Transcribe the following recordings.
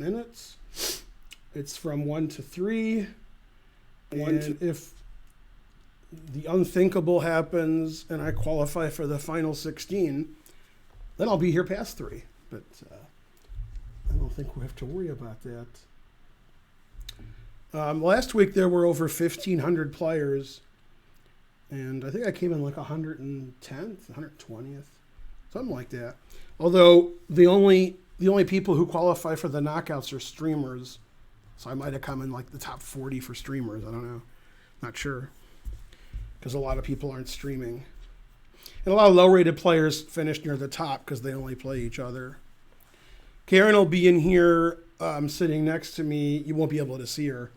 minutes. It's from 1 to 3. And if the unthinkable happens and I qualify for the final 16, then I'll be here past 3. But I don't think we have to worry about that. Last week there were over 1,500 players, and I think I came in like 110th, 120th, something like that. Although the only people who qualify for the knockouts are streamers, so I might have come in like the top 40 for streamers. I don't know, not sure, because a lot of people aren't streaming, and a lot of low-rated players finish near the top because they only play each other. Karen will be in here sitting next to me. You won't be able to see her.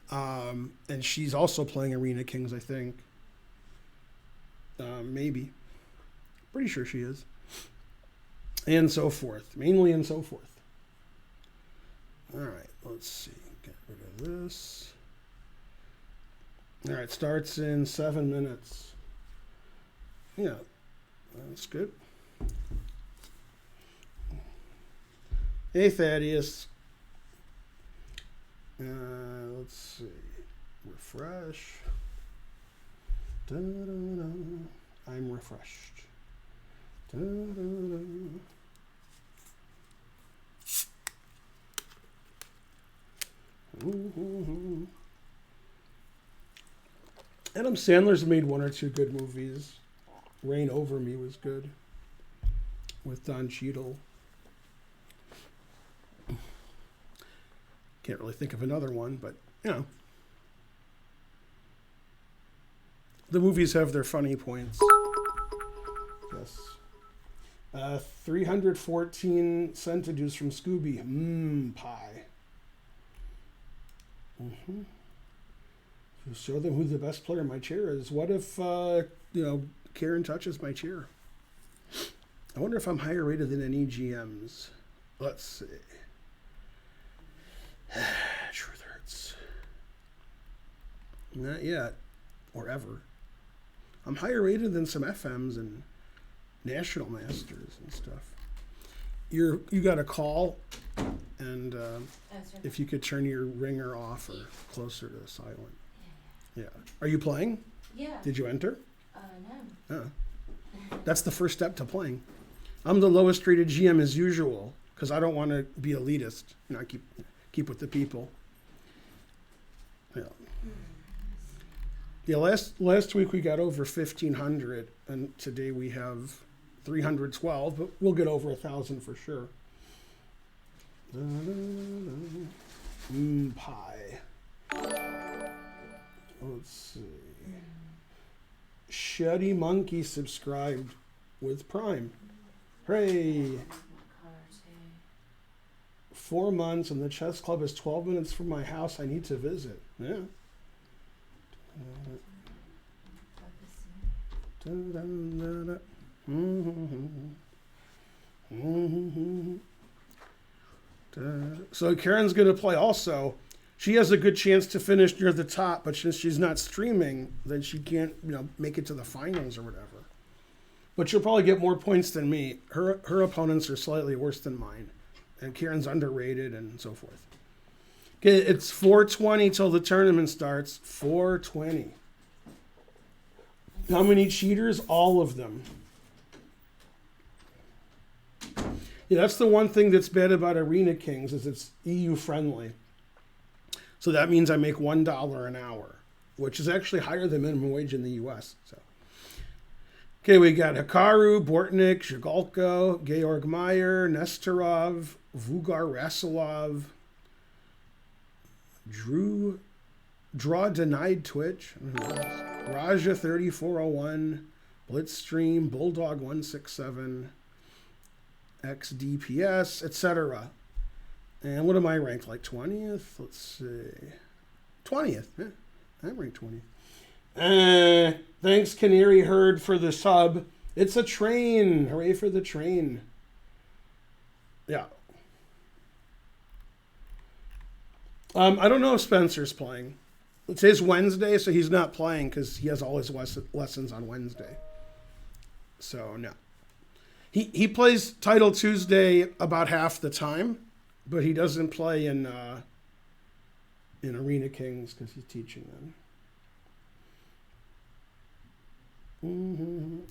And she's also playing Arena Kings, I think. Maybe. Pretty sure she is. And so forth. Mainly and so forth. All right, let's see. Get rid of this. All right, starts in 7 minutes. Yeah, that's good. Hey, Thaddeus. Let's see. Refresh. Da-da-da. I'm refreshed. Da-da-da. Mm-hmm. Adam Sandler's made 1 or 2 good movies. Reign Over Me was good with Don Cheadle. Can't really think of another one, but, you know. The movies have their funny points. Yes. 314 centidues from Scooby. Pie. Mm-hmm. You show them who the best player in my chair is. What if, Karen touches my chair? I wonder if I'm higher rated than any GMs. Let's see. Truth hurts. Not yet, or ever. I'm higher rated than some FMs and National Masters and stuff. You got a call, and if you could turn your ringer off or closer to silent. Yeah. Are you playing? Yeah. Did you enter? No. Oh. That's the first step to playing. I'm the lowest rated GM as usual because I don't want to be elitist. Keep with the people. Yeah. Yeah. Last week we got over 1,500, and today we have 312, but we'll get over 1,000 for sure. Pie. Let's see. Shuddy Monkey subscribed with Prime. Hooray! 4 months, and the chess club is 12 minutes from my house. I need to visit. Yeah. So Karen's going to play also. She has a good chance to finish near the top, but since she's not streaming, then she can't, make it to the finals or whatever. But she'll probably get more points than me. Her opponents are slightly worse than mine, and Karen's underrated and so forth. Okay, it's 4:20 till the tournament starts. 4:20. How many cheaters? All of them. Yeah, that's the one thing that's bad about Arena Kings is it's EU friendly. So that means I make $1 an hour, which is actually higher than minimum wage in the U.S. So, okay, we got Hikaru, Bortnik, Zhigalko, Georg Meyer, Nestorov, Vugar Rasilov, Draw Denied Twitch, Raja 3401, Blitzstream, Bulldog 167, XDPS, etc. And what am I ranked? Like 20th? Let's see. 20th. Yeah, I'm ranked 20th. Thanks, Canary Herd, for the sub. It's a train. Hooray for the train. Yeah. I don't know if Spencer's playing. Today's Wednesday, so he's not playing because he has all his lessons on Wednesday. So, no. He plays Title Tuesday about half the time, but he doesn't play in Arena Kings because he's teaching them.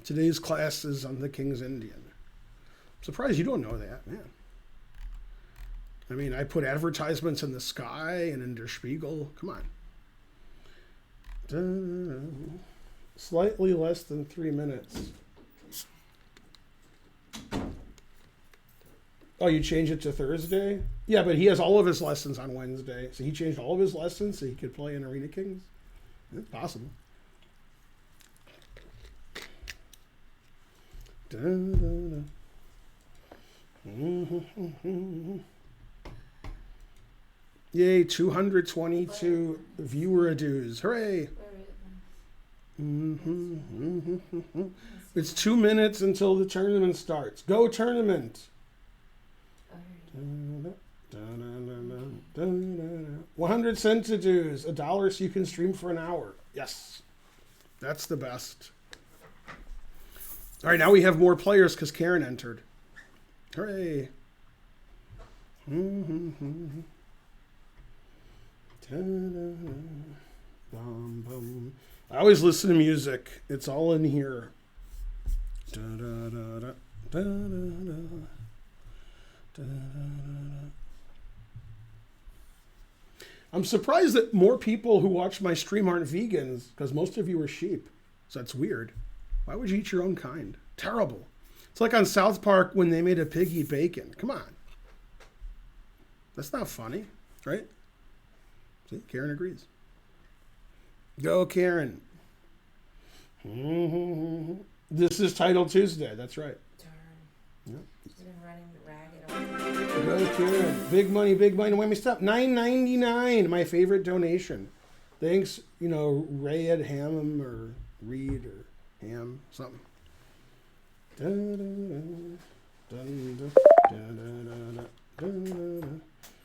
Today's class is on the King's Indian. I'm surprised you don't know that, man. I mean, I put advertisements in the Sky and in Der Spiegel. Come on. Slightly less than 3 minutes. Oh, you changed it to Thursday? Yeah, but he has all of his lessons on Wednesday. So he changed all of his lessons so he could play in Arena Kings? It's possible. Yay, 222 viewer dues. Hooray! It's 2 minutes until the tournament starts. Go tournament! 100 cents to dues. $1 so you can stream for an hour. Yes. That's the best. All right, now we have more players because Karen entered. Hooray. I always listen to music. It's all in here. I'm surprised that more people who watch my stream aren't vegans because most of you are sheep. So that's weird. Why would you eat your own kind? Terrible. It's like on South Park when they made a pig eat bacon. Come on. That's not funny, right? See, Karen agrees. Go, Karen. This is Title Tuesday. That's right. Darn. Yep. He's been running ragged. Go, Karen. Big money, big money. Wait, me stop. $9.99. My favorite donation. Thanks, Ray Ed Hammam or Reed or Ham, something.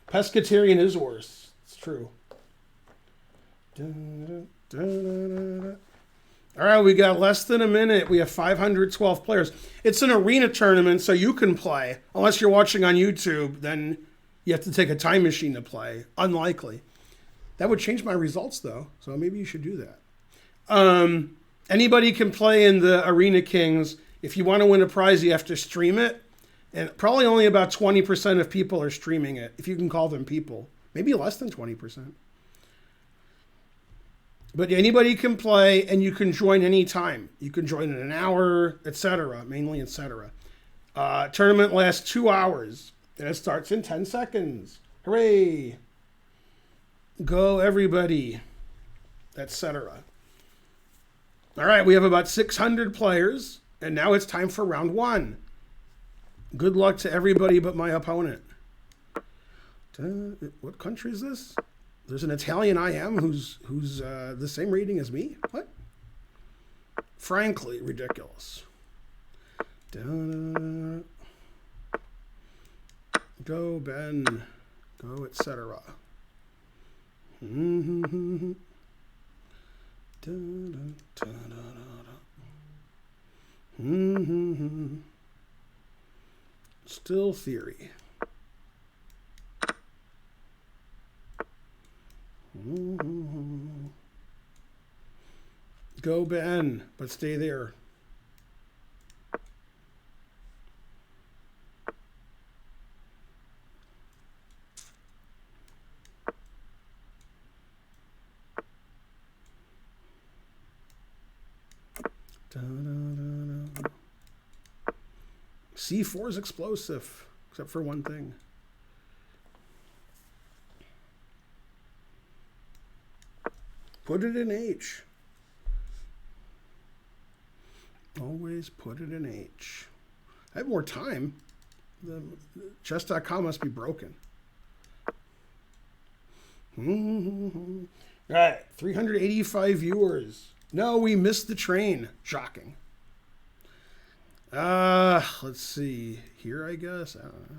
Pescatarian is worse. It's true. All right, we got less than a minute. We have 512 players. It's an arena tournament, so you can play. Unless you're watching on YouTube, then you have to take a time machine to play. Unlikely. That would change my results, though, so maybe you should do that. Anybody can play in the Arena Kings. If you want to win a prize, you have to stream it. And probably only about 20% of people are streaming it, if you can call them people. Maybe less than 20%. But anybody can play, and you can join anytime. You can join in an hour, etc., mainly etc. Tournament lasts 2 hours, and it starts in 10 seconds. Hooray! Go, everybody, etc. All right, we have about 600 players, and now it's time for round one. Good luck to everybody but my opponent. What country is this? There's an Italian IM who's the same rating as me? What? Frankly, ridiculous. Go, Ben. Go, etc. Still theory. Go, Ben, but stay there. C4 is explosive, except for one thing. Put it in H. Always put it in H. I have more time. The chess.com must be broken. All right, 385 viewers. No, we missed the train. Shocking. Let's see. Here, I guess. I don't know.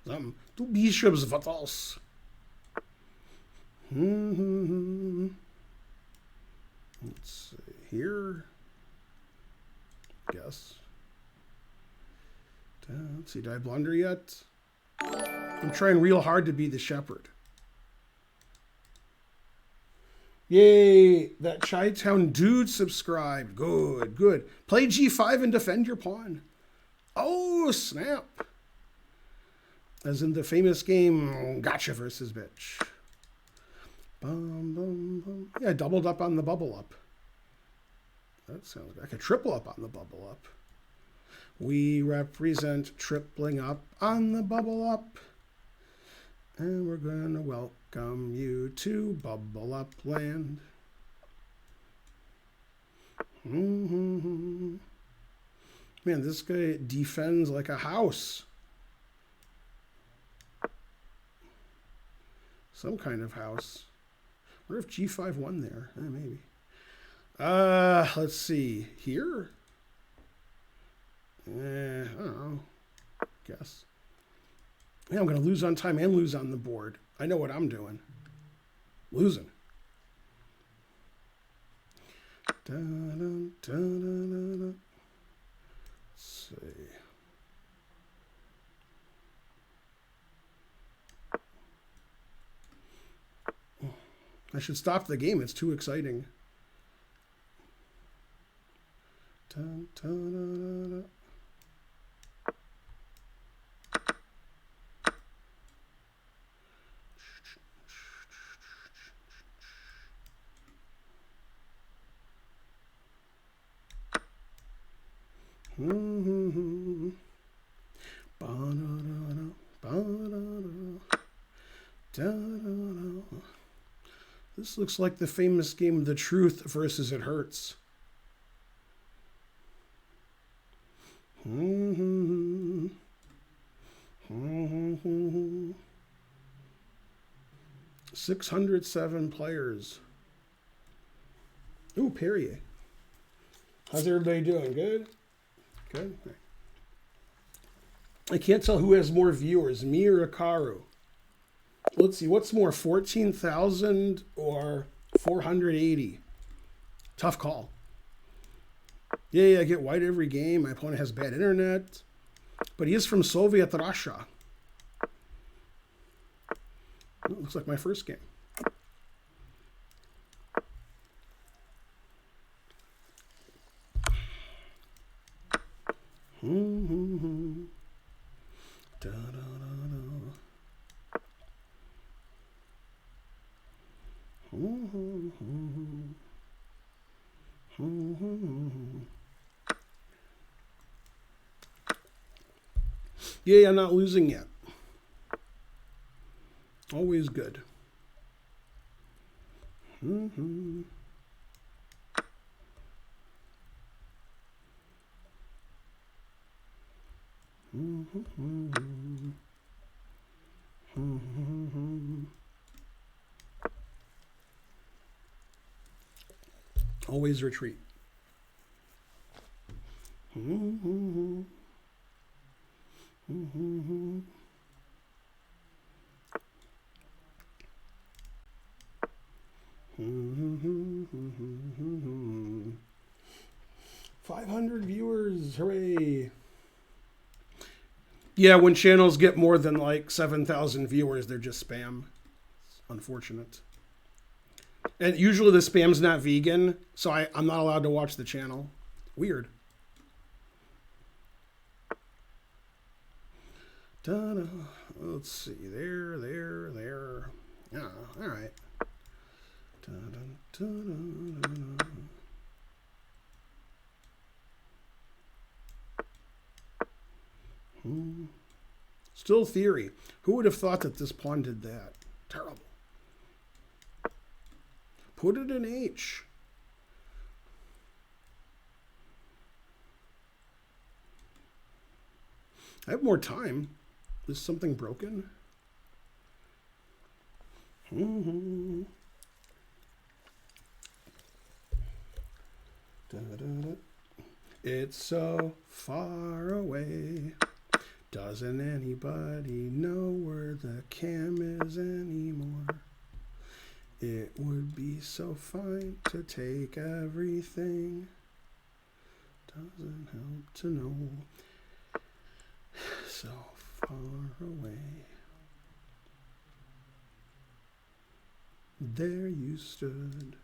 Something. Two bishops, what else? Let's see. Here. Guess. Let's see. Did I blunder yet? I'm trying real hard to be the shepherd. Yay, that Chi-Town dude subscribed. Good, good. Play G5 and defend your pawn. Oh, snap. As in the famous game, Gotcha versus Bitch. Bum, bum, bum. Yeah, doubled up on the bubble up. That sounds like a triple up on the bubble up. We represent tripling up on the bubble up. And we're going to welcome you to Bubble Up Land. Man, this guy defends like a house. Some kind of house. I wonder if G5 won there. Maybe. Let's see. Here? I don't know. Guess. Yeah, I'm going to lose on time and lose on the board. I know what I'm doing. Losing. Let's see. I should stop the game. It's too exciting. Dun, dun, dun, dun. This looks like the famous game The Truth versus It Hurts. 607 players. Ooh, Perrier. How's everybody doing? Good? Good? I can't tell who has more viewers, me or Akaru. Let's see, what's more, 14,000 or 480? Tough call. Yeah, I get white every game. My opponent has bad internet. But he is from Soviet Russia. Well, looks like my first game. Da, da, da, da. Yeah, I'm not losing yet. Always good. Always retreat. Mm-hmm. 500 viewers, hooray. Yeah, when channels get more than like 7,000 viewers, they're just spam. It's unfortunate. And usually the spam's not vegan, so I'm not allowed to watch the channel. Weird. Da-da. Let's see. There. Yeah, all right. Da-da-da-da-da. Still theory. Who would have thought that this pawn did that? Terrible. Put it in H. I have more time. Is something broken? Da-da-da. It's so far away. Doesn't anybody know where the cam is anymore? It would be so fine to take everything. Doesn't help to know. So far away. There you stood.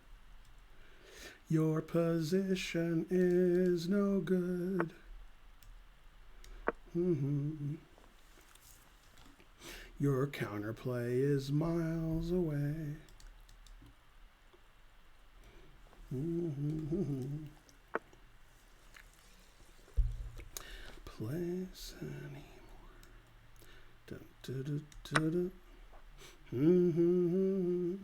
Your position is no good. Your counterplay is miles away. Place anymore. Dun, dun, dun, dun, dun.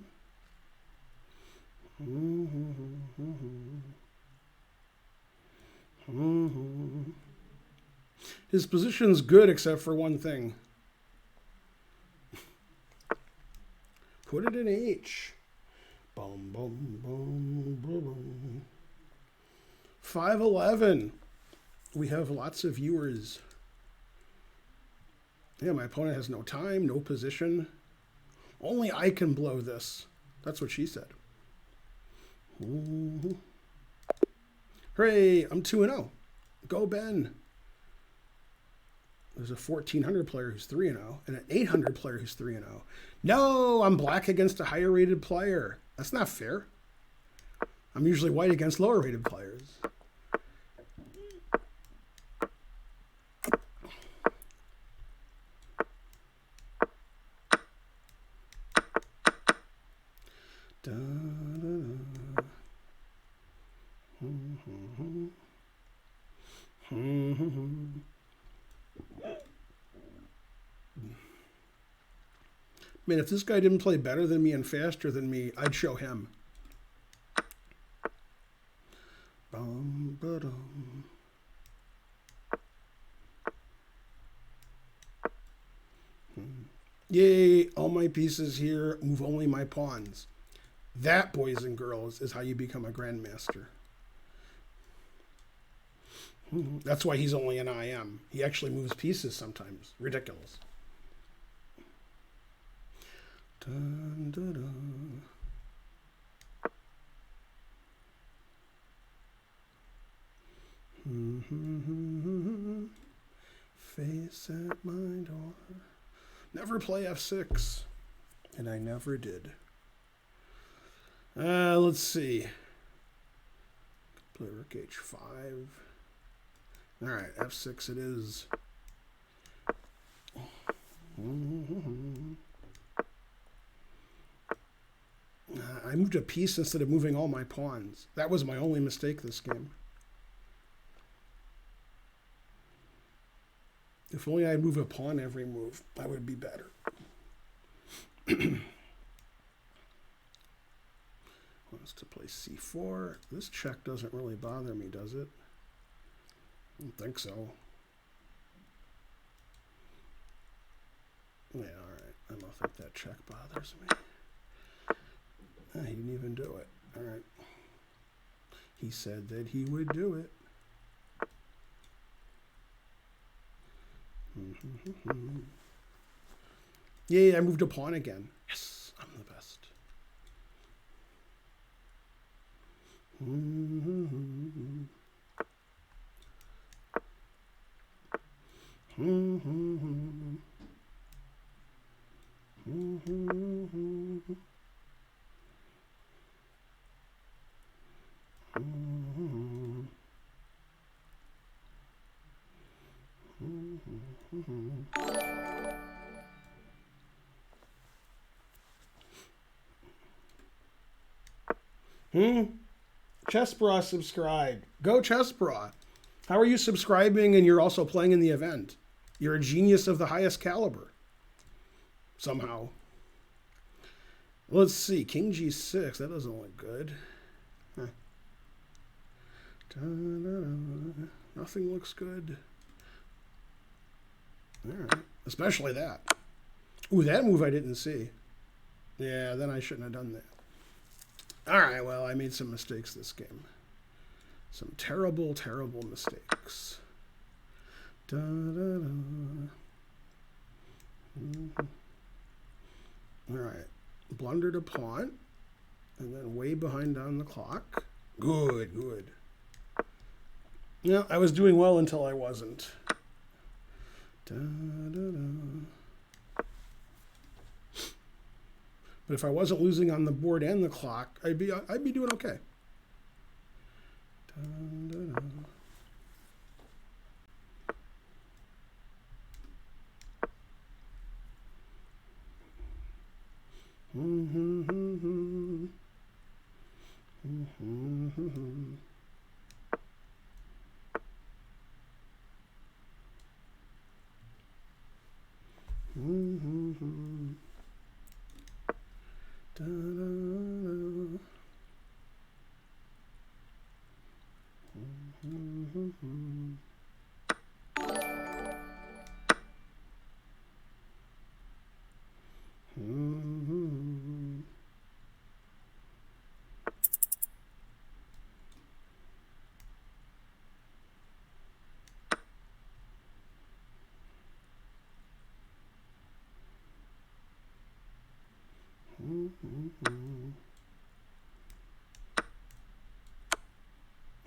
His position's good except for one thing. Put it in H. Boom, boom, boom, boom, boom. 511. We have lots of viewers. Yeah, my opponent has no time, no position. Only I can blow this. That's what she said. Ooh. Hooray, I'm 2-0. Go, Ben. There's a 1400 player who's 3-0 and an 800 player who's 3-0. No, I'm black against a higher rated player. That's not fair. I'm usually white against lower rated players. Da, da, da. Man, if this guy didn't play better than me and faster than me, I'd show him. Bum, ba-dum. Yay, all my pieces here, move only my pawns. That, boys and girls, is how you become a grandmaster. That's why he's only an IM. He actually moves pieces sometimes. Ridiculous. Dun, dun, dun. Face at my door. Never play F6. And I never did. Let's see. Play rook H5. Alright, F6 it is. I moved a piece instead of moving all my pawns. That was my only mistake this game. If only I'd move a pawn every move, I would be better. Wants to play C4. This check doesn't really bother me, does it? I don't think so. Yeah, alright. I don't think that check bothers me. He didn't even do it. Alright. He said that he would do it. Yay, I moved a pawn again. Yes, I'm the best. Chessbra subscribed. Go Chessbra. How are you subscribing and you're also playing in the event? You're a genius of the highest caliber. Somehow. Let's see. King G6. That doesn't look good. Huh. Nothing looks good. Alright. Especially that. Ooh, that move I didn't see. Yeah, then I shouldn't have done that. Alright, well, I made some mistakes this game. Some terrible, terrible mistakes. Da, da, da. Alright. Blundered a pawn. And then way behind on the clock. Good, good. Yeah, I was doing well until I wasn't. Da, da, da. But if I wasn't losing on the board and the clock, I'd be doing okay. Da, da, da.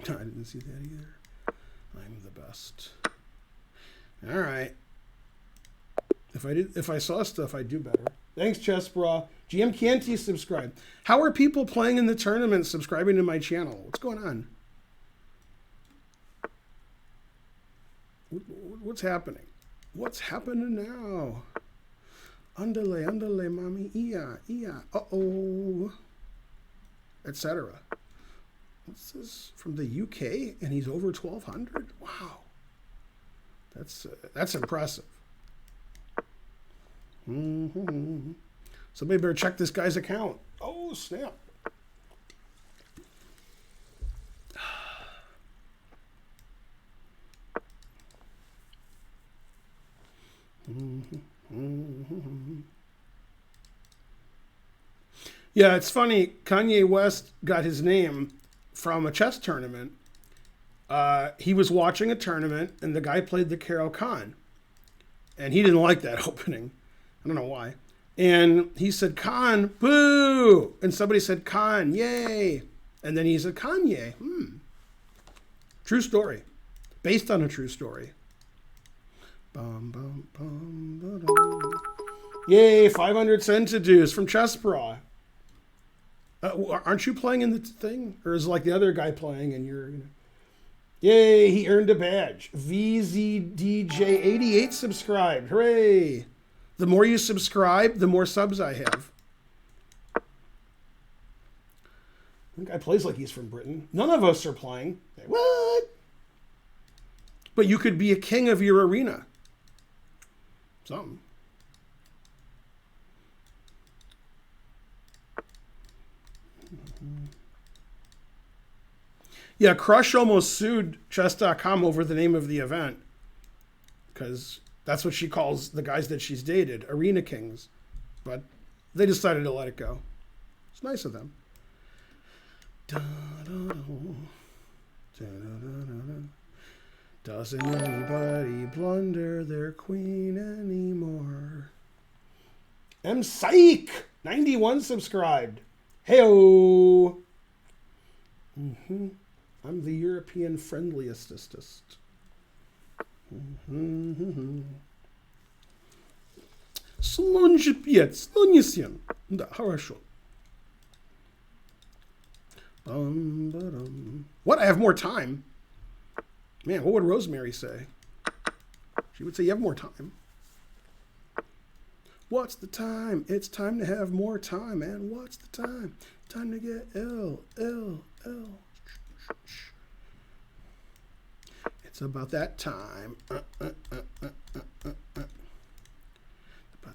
I didn't see that either. I'm the best. All right. If I saw stuff, I'd do better. Thanks, Chess Bra. GM Canty subscribe. How are people playing in the tournament subscribing to my channel? What's going on? What's happening? What's happening now? Andale, andale, mommy, iya, uh-oh, etc. What's this? From the UK, and he's over 1,200? Wow. That's impressive. Somebody better check this guy's account. Oh, snap. Yeah, it's funny. Kanye West got his name from a chess tournament. He was watching a tournament, and the guy played the Caro Kann. And he didn't like that opening. I don't know why. And he said, Khan, boo! And somebody said, Khan, yay! And then he said, Kanye. True story. Based on a true story. Bum, bum, bum, ba-dum. Yay, 500 centidues from Chess Bra. Aren't you playing in the thing? Or is it like the other guy playing and you're, Yay, he earned a badge. VZDJ88 subscribed. Hooray. The more you subscribe, the more subs I have. The guy plays like he's from Britain. None of us are playing. What? But you could be a king of your arena. Something. Yeah, Crush almost sued Chess.com over the name of the event. Because that's what she calls the guys that she's dated, Arena Kings. But they decided to let it go. It's nice of them. Doesn't anybody blunder their queen anymore? M. Psych! 91 subscribed. Hey-o! I'm the European friendliestest. Slonjipet, slonjisien. Да, хорошо. What? I have more time? Man, what would Rosemary say? She would say you have more time. What's the time? It's time to have more time, man. What's the time? Time to get ill. It's about that time. About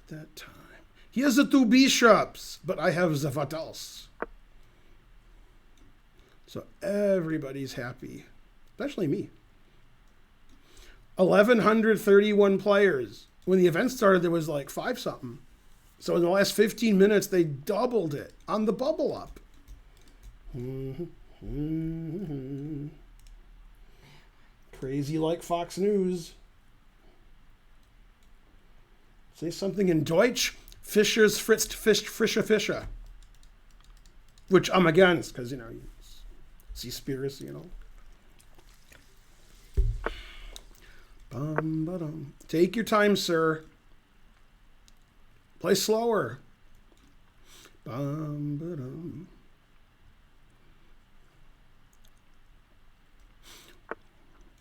that time. He has the two bishops, but I have the Vatals. So everybody's happy, especially me. 1,131 players. When the event started, there was like 5-something. So in the last 15 minutes, they doubled it on the bubble up. Crazy like Fox News. Say something in Deutsch. Fischer's Fritz Fischer. Which I'm against, because, Seaspiracy, Bum, ba-dum. Take your time, sir. Play slower. Bum, ba-dum.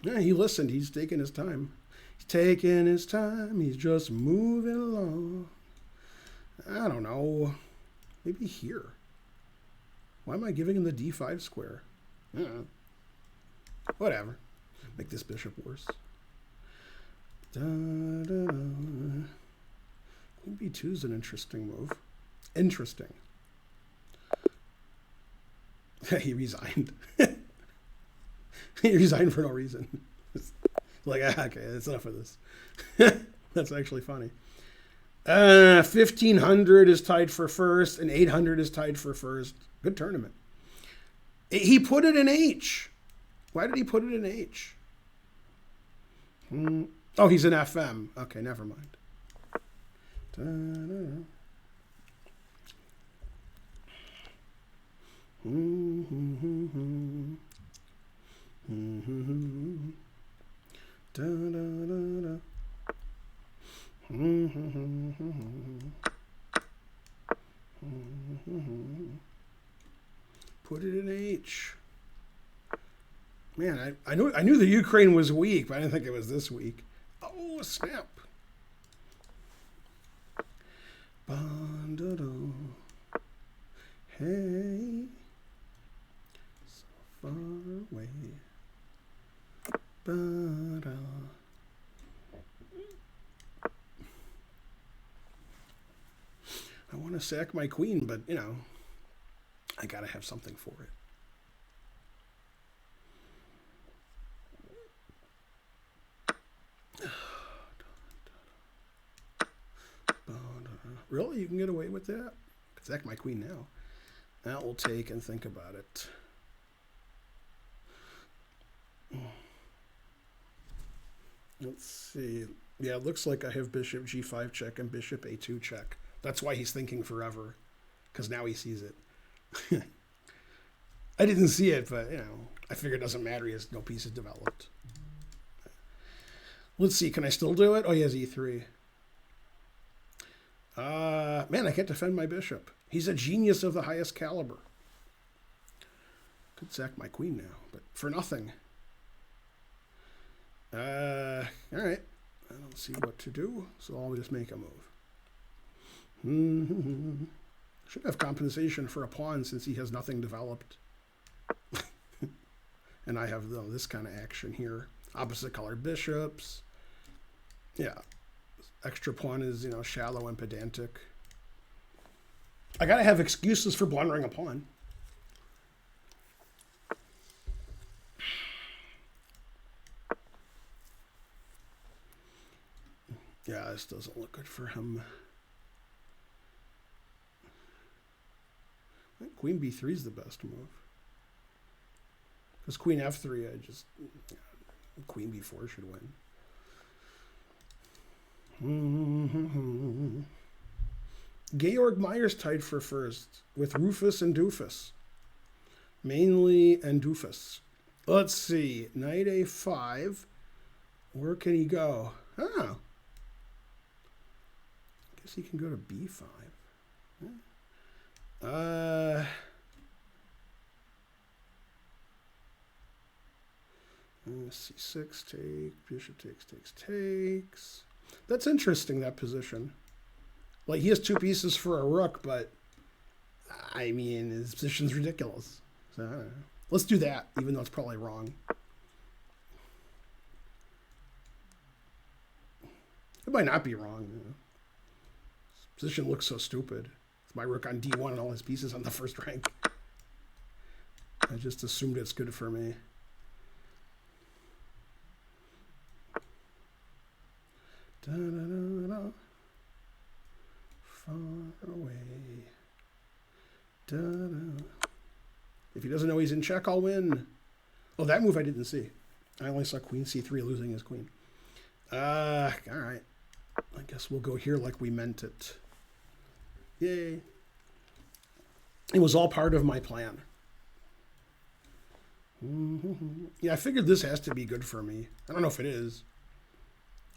Yeah, he listened. He's taking his time. He's taking his time. He's just moving along. I don't know. Maybe here. Why am I giving him the d5 square? Whatever. Make this bishop worse. Da, da, da. Queen b2 is an interesting move. Interesting. He resigned. He resigned for no reason. Like, okay, that's enough of this. That's actually funny. 1500 is tied for first, and 800 is tied for first. Good tournament. He put it in H. Why did he put it in H? Oh, he's in FM. Okay, never mind. Da-da. Da-da-da-da. Put it in H. Man, I knew the Ukraine was weak, but I didn't think it was this weak. Oh, snap. Ba-da-da. Hey, so far away. Ba-da. I want to sack my queen, but, you know, I got to have something for it. Really? You can get away with that? Sack my queen now. That will take and think about it. Let's see. Yeah, it looks like I have bishop g5 check and bishop a2 check. That's why he's thinking forever, because now he sees it. I didn't see it, but, you know, I figure it doesn't matter. He has no pieces developed. Let's see. Can I still do it? Oh, he has e3. Man, I can't defend my bishop. He's a genius of the highest caliber. Could sack my queen now, but for nothing. All right. I don't see what to do, so I'll just make a move. Should have compensation for a pawn since he has nothing developed. And I have this kind of action here. Opposite colored bishops. Yeah. Extra pawn is, you know, shallow and pedantic. I gotta have excuses for blundering a pawn. Yeah, this doesn't look good for him. I think queen b3 is the best move. Because queen f3, queen b4 should win. Georg Myers tied for first with Rufus and Doofus. Mainly and Doofus. Let's see. Knight a5. Where can he go? Oh. I guess he can go to b5. C6 take, bishop takes. That's interesting, that position. Like, he has two pieces for a rook, but, I mean, his position's ridiculous. So, I don't know. Let's do that, even though it's probably wrong. It might not be wrong. You know. His position looks so stupid. It's my rook on d1 and all his pieces on the first rank. I just assumed it's good for me. Da, da, da, da. Far away. Da, da. If he doesn't know he's in check, I'll win. Oh, that move I didn't see. I only saw queen c3 losing his queen. All right. I guess we'll go here like we meant it. Yay. It was all part of my plan. Yeah, I figured this has to be good for me. I don't know if it is.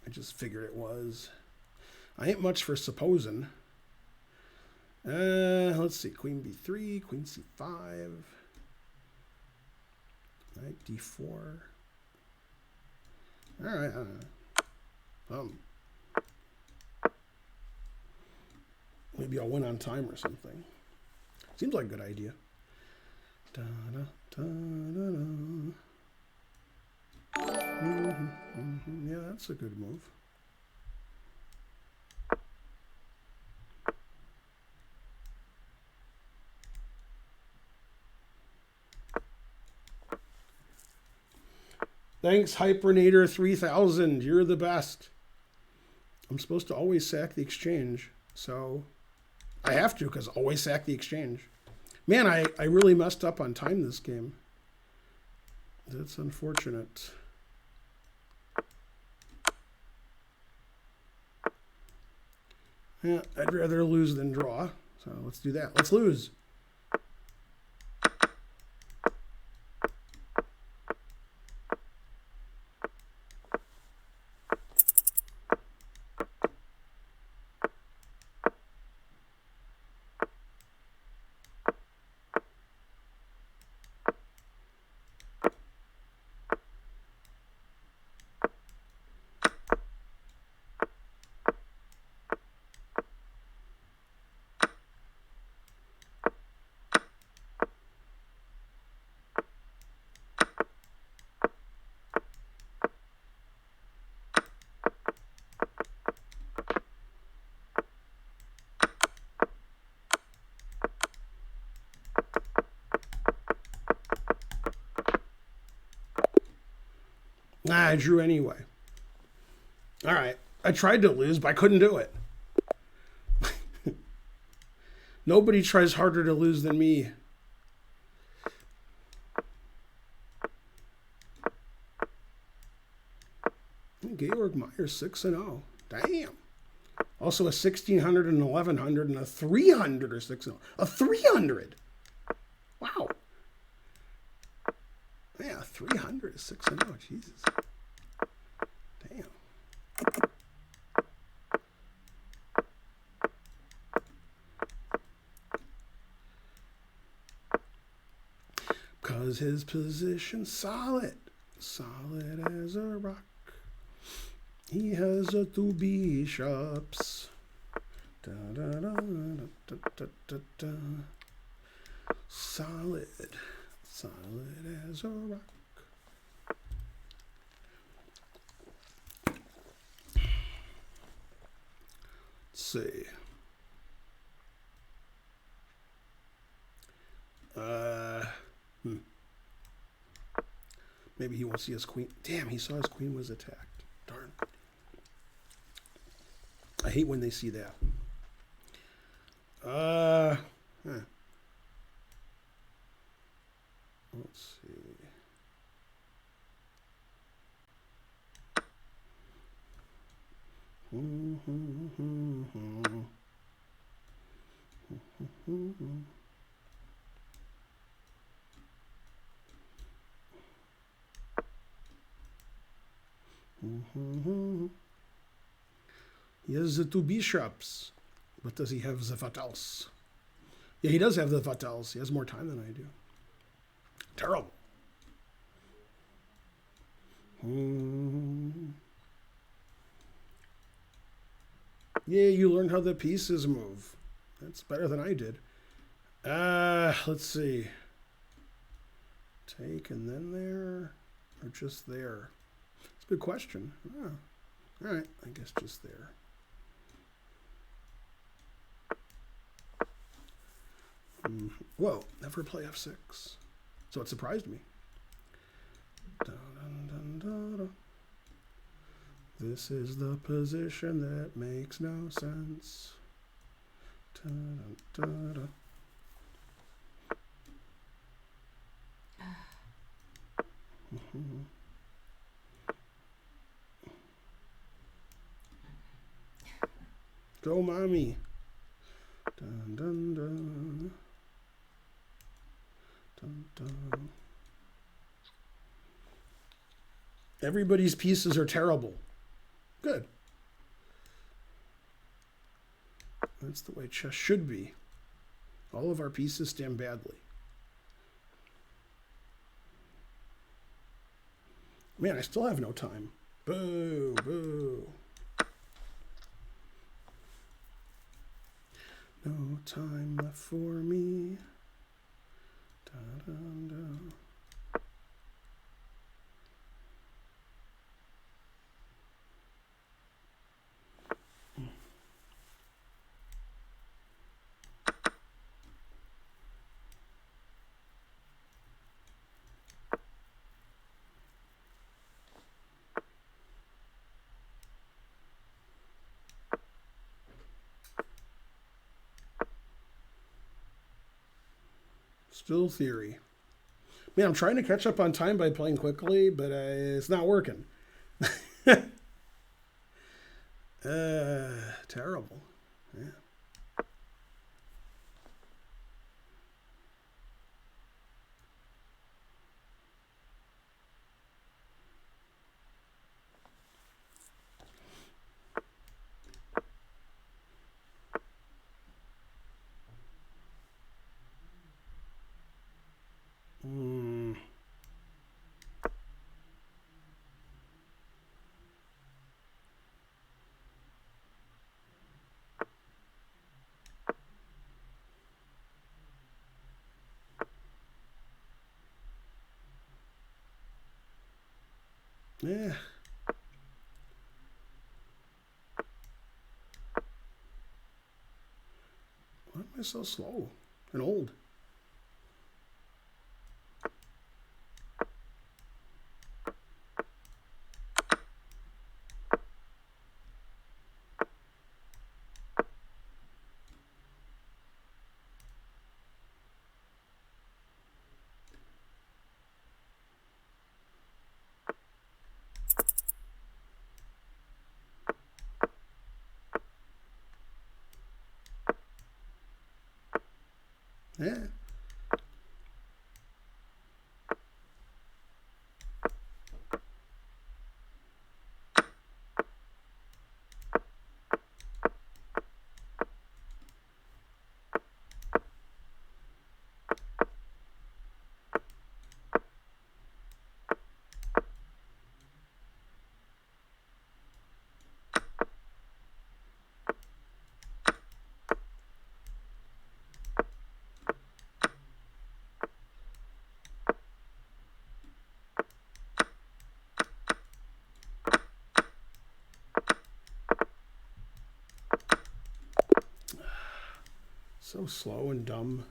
I just figured it was. I ain't much for supposing. Let's see. Queen b3, queen c5. Knight d4. All right. Maybe I'll win on time or something. Seems like a good idea. Da, da, da, da, da. Yeah, that's a good move. Thanks, Hypernator 3000. You're the best. I'm supposed to always sack the exchange, so I have to because always sack the exchange. Man, I really messed up on time this game. That's unfortunate. Yeah, I'd rather lose than draw, so let's do that. Let's lose. Nah, I drew anyway. All right. I tried to lose, but I couldn't do it. Nobody tries harder to lose than me. Georg Meyer 6-0. Damn. Also a 1600 and 1100 and a 300 or 6-0. A 300. Wow. Yeah, 300 is 6-0. Jesus. Damn. Because his position's solid. Solid as a rock. He has a 2 bishops. Da, da, da, da, da, da, da, da. Solid. Solid as a rock. Let's see. Maybe he won't see his queen. Damn, he saw his queen was attacked. Darn. I hate when they see that. Let's see. He has the 2 bishops, but does he have the fatals? Yeah, he does have the fatals. He has more time than I do. Terrible. Yeah, you learned how the pieces move. That's better than I did. Let's see. Take and then there, or just there? It's a good question. Oh. All right, I guess just there. Whoa, never play f6. So it surprised me. Dun, dun, dun, dun. This is the position that makes no sense. Dun, dun, dun, dun. Go, mommy. Dun, dun, dun. Dun, dun. Everybody's pieces are terrible. Good. That's the way chess should be. All of our pieces stand badly. Man, I still have no time. Boo, boo. No time left for me. Da, da, da. Still theory. Man, I'm trying to catch up on time by playing quickly, but it's not working. Terrible. Yeah. Mm. Yeah. Why am I so slow and old? Yeah. So slow and dumb.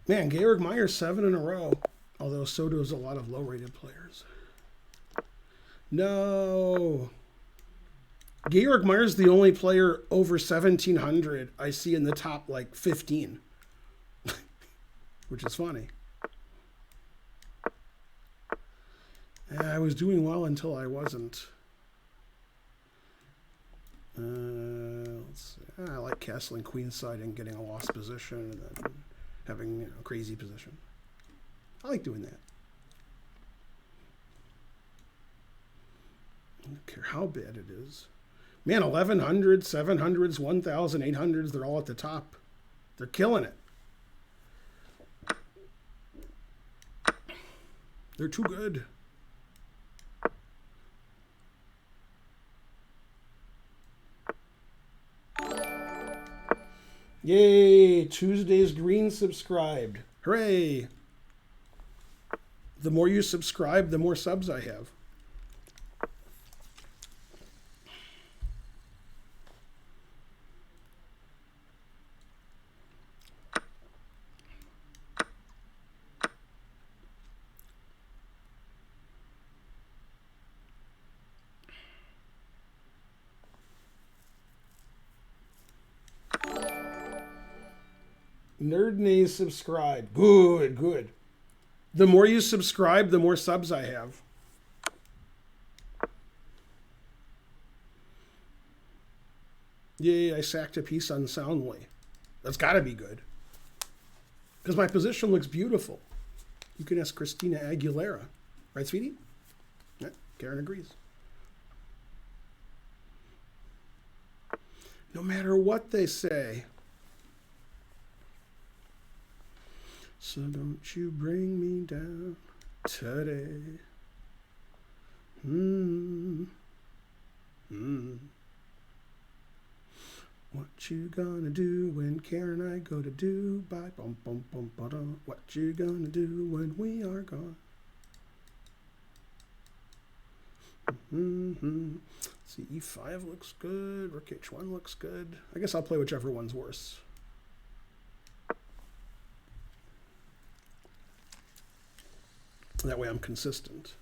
Man, Georg Myers 7 in a row. Although so does a lot of low-rated players. No. Georg Myers the only player over 1,700 I see in the top, like, 15. Which is funny. I was doing well until I wasn't. Let's see. I like castling queenside and getting a lost position and then having a crazy position. I like doing that. I don't care how bad it is. Man, 1,100, 700s, 1,800s, they're all at the top. They're killing it. They're too good. Yay, Tuesday's Green subscribed. Hooray. The more you subscribe, the more subs I have. Nerdnays subscribe. Good, good. The more you subscribe, the more subs I have. Yay, I sacked a piece unsoundly. That's got to be good. Because my position looks beautiful. You can ask Christina Aguilera. Right, sweetie? Yeah, Karen agrees. No matter what they say. So don't you bring me down today. What you gonna do when Karen and I go to Dubai? Bum, bum, bum, ba-dum. What you gonna do when we are gone? See, E5 looks good. Rook H1 looks good. I guess I'll play whichever one's worse. That way I'm consistent.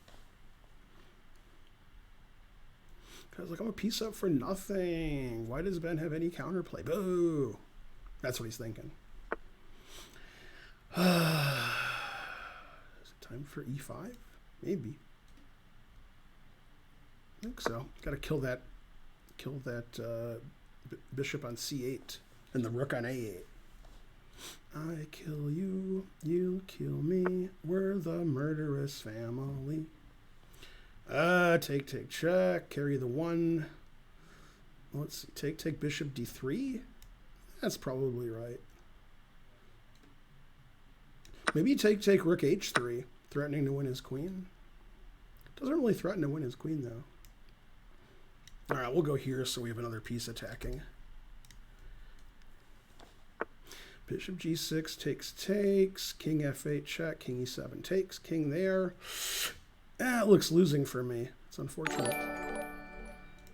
Because like, I'm a piece up for nothing. Why does Ben have any counterplay? Boo! That's what he's thinking. Is it time for E5? Maybe. I think so. Got to kill that bishop on C8 and the rook on A8. I kill you, you kill me. We're the murderous family. Take, check. Carry the 1. Let's see. Take, bishop D3. That's probably right. Maybe take, rook H3, threatening to win his queen. Doesn't really threaten to win his queen, though. All right, we'll go here so we have another piece attacking. Bishop G6 takes. King F8 check. King E7 takes. King there. It looks losing for me. It's unfortunate.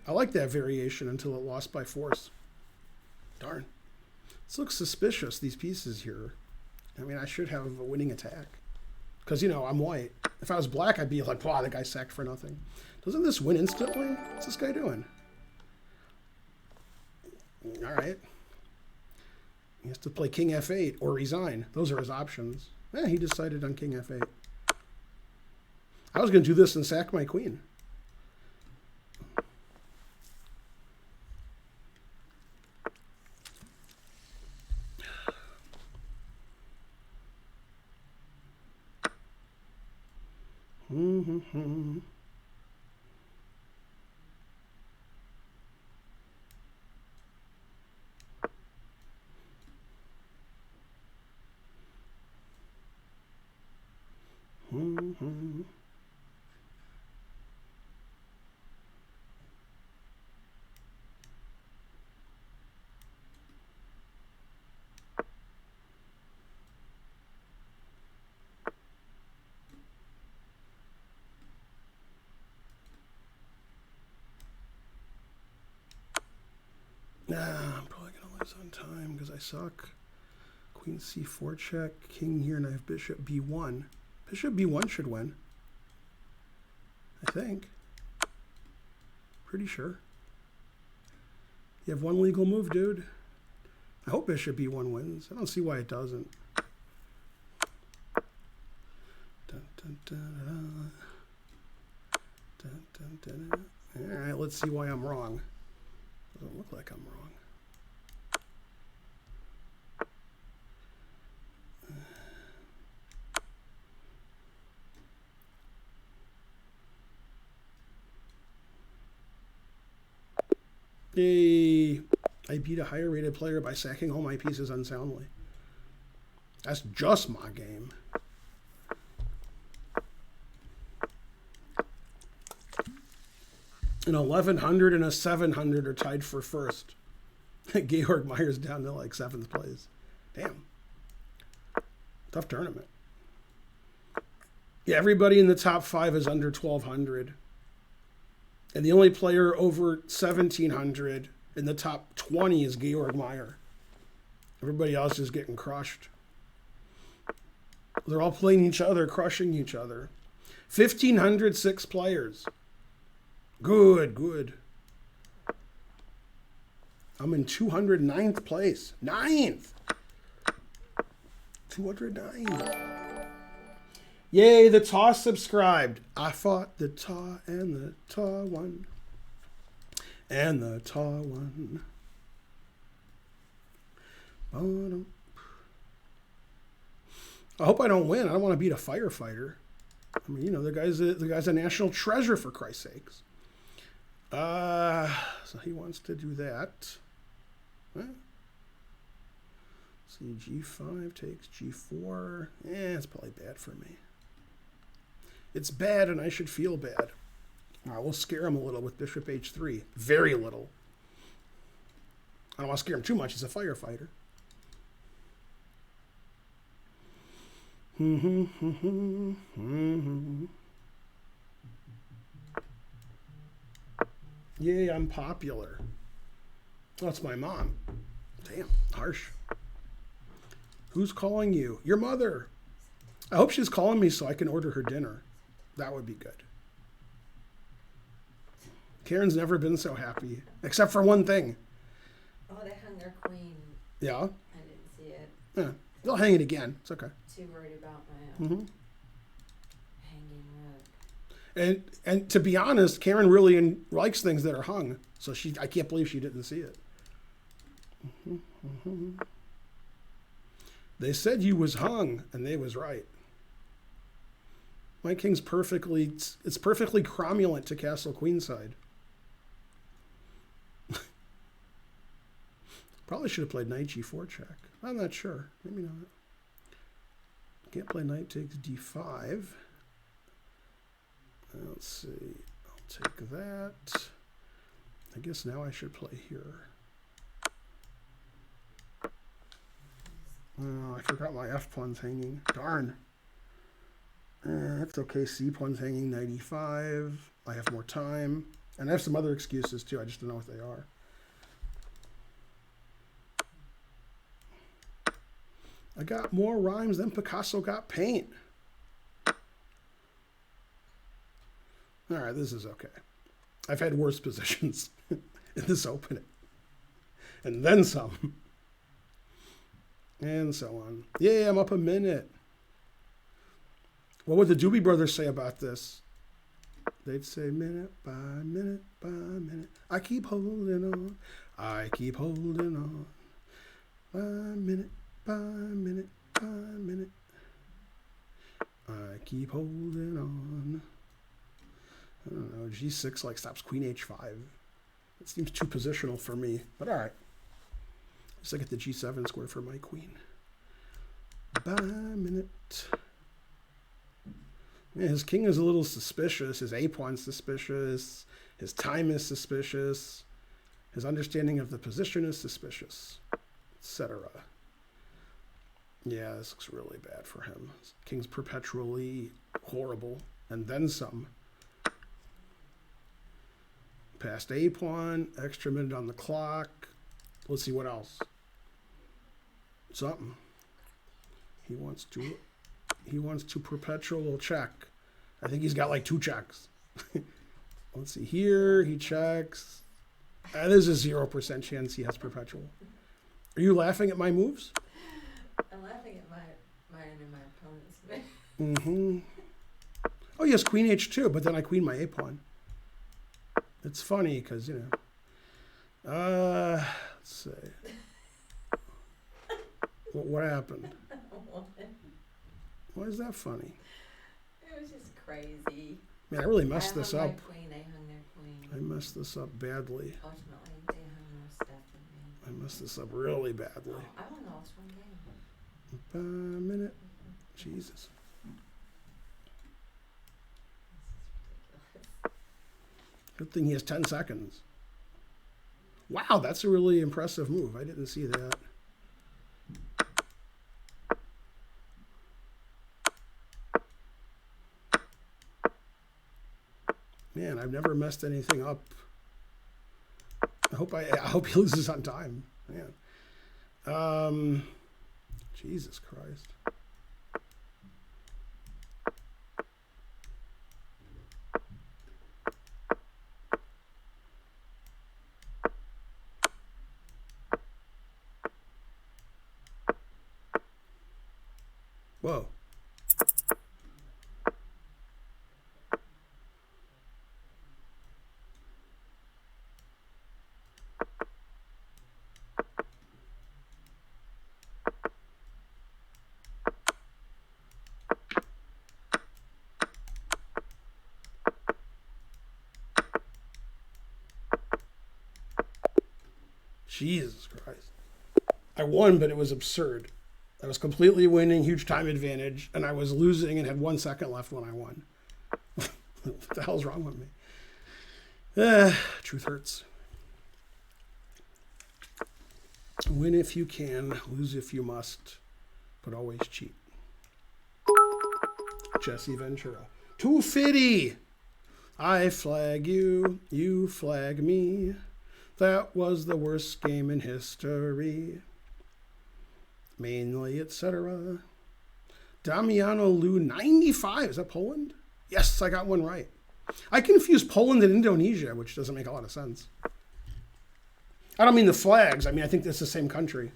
I like that variation until it lost by force. Darn. This looks suspicious, these pieces here. I mean, I should have a winning attack. Because, you know, I'm white. If I was black, I'd be like, wow, the guy sacked for nothing. Doesn't this win instantly? What's this guy doing? All right. He has to play King F8 or resign. Those are his options. He decided on King F8. I was going to do this and sack my queen. I'm probably going to lose on time because I suck. Queen C4 check, king here, and I have bishop B1. Bishop B1 should win. I think. Pretty sure. You have one legal move, dude. I hope bishop B1 wins. I don't see why it doesn't. Dun, dun, dun, dun, dun, dun, dun. All right, let's see why I'm wrong. Doesn't look like I'm wrong. Yay! I beat a higher rated player by sacking all my pieces unsoundly. That's just my game. An 1100 and a 700 are tied for first. Georg Meyer's down to like 7th place. Damn. Tough tournament. Yeah, everybody in the top 5 is under 1200. And the only player over 1700 in the top 20 is Georg Meyer. Everybody else is getting crushed. They're all playing each other, crushing each other. 1,506 players. Good, good. I'm in 209th place. 9th! 209. Yay, the Taw subscribed. I fought the Taw and the Taw won. And the Taw won. I hope I don't win. I don't want to beat a firefighter. I mean, you know, the guy's a national treasure, for Christ's sakes. So he wants to do that. Huh? See, G5 takes G4. It's probably bad for me. It's bad, and I should feel bad. I will scare him a little with Bishop H3. Very little. I don't want to scare him too much. He's a firefighter. Yay, I'm popular. Oh, it's my mom. Damn, harsh. Who's calling you? Your mother. I hope she's calling me so I can order her dinner. That would be good. Karen's never been so happy, except for one thing. Oh, they hung their queen. Yeah? I didn't see it. Yeah. They'll hang it again. It's okay. Too worried about my hanging rug. And to be honest, Karen really likes things that are hung. So I can't believe she didn't see it. They said you was hung, and they was right. My king's it's perfectly cromulent to castle queenside. Probably should have played knight g4 check. I'm not sure. Maybe not. Can't play knight takes d5. Let's see. I'll take that. I guess now I should play here. Oh, I forgot my f pawn's hanging. Darn. That's okay. C pawn's hanging. Knight e5. I have more time. And I have some other excuses too. I just don't know what they are. I got more rhymes than Picasso got paint. All right, this is okay. I've had worse positions in this opening. And then some. And so on. Yeah, I'm up a minute. What would the Doobie Brothers say about this? They'd say minute by minute by minute. I keep holding on. I keep holding on. By minute by minute by minute. I keep holding on. I don't know. G6 like stops queen h5. It seems too positional for me. But all right. Just I get the G7 square for my queen. By minute. Yeah, his king is a little suspicious. His a-pawn's suspicious. His time is suspicious. His understanding of the position is suspicious, etc. Yeah, this looks really bad for him. His king's perpetually horrible. And then some. Passed a-pawn. Extra minute on the clock. Let's see what else. Something. He wants to perpetual check. I think he's got like 2 checks. Let's see here. He checks. There's a 0% chance he has perpetual. Are you laughing at my moves? I'm laughing at mine and my opponent's. Oh yes, queen h2, but then I queen my a-pawn. It's funny because, you know. Let's see. What happened? Why is that funny? It was just crazy. Man, I really messed this up. My queen, they hung their queen. I messed this up badly. Ultimately, they hung more stuff than me. I messed this up really badly. Oh, I don't know. It's one game. By a minute. Jesus. This is ridiculous. Good thing he has 10 seconds. Wow, that's a really impressive move. I didn't see that. Man, I've never messed anything up. I hope he loses on time. Man. Jesus Christ. Whoa. Jesus Christ. I won, but it was absurd. I was completely winning, huge time advantage, and I was losing and had 1 second left when I won. What the hell's wrong with me? Truth hurts. Win if you can, lose if you must, but always cheat. Jesse Ventura. 250! I flag you, you flag me. That was the worst game in history. Mainly, etc. Damiano Lu 95. Is that Poland? Yes, I got one right. I confuse Poland and Indonesia, which doesn't make a lot of sense. I don't mean the flags. I mean, I think that's the same country.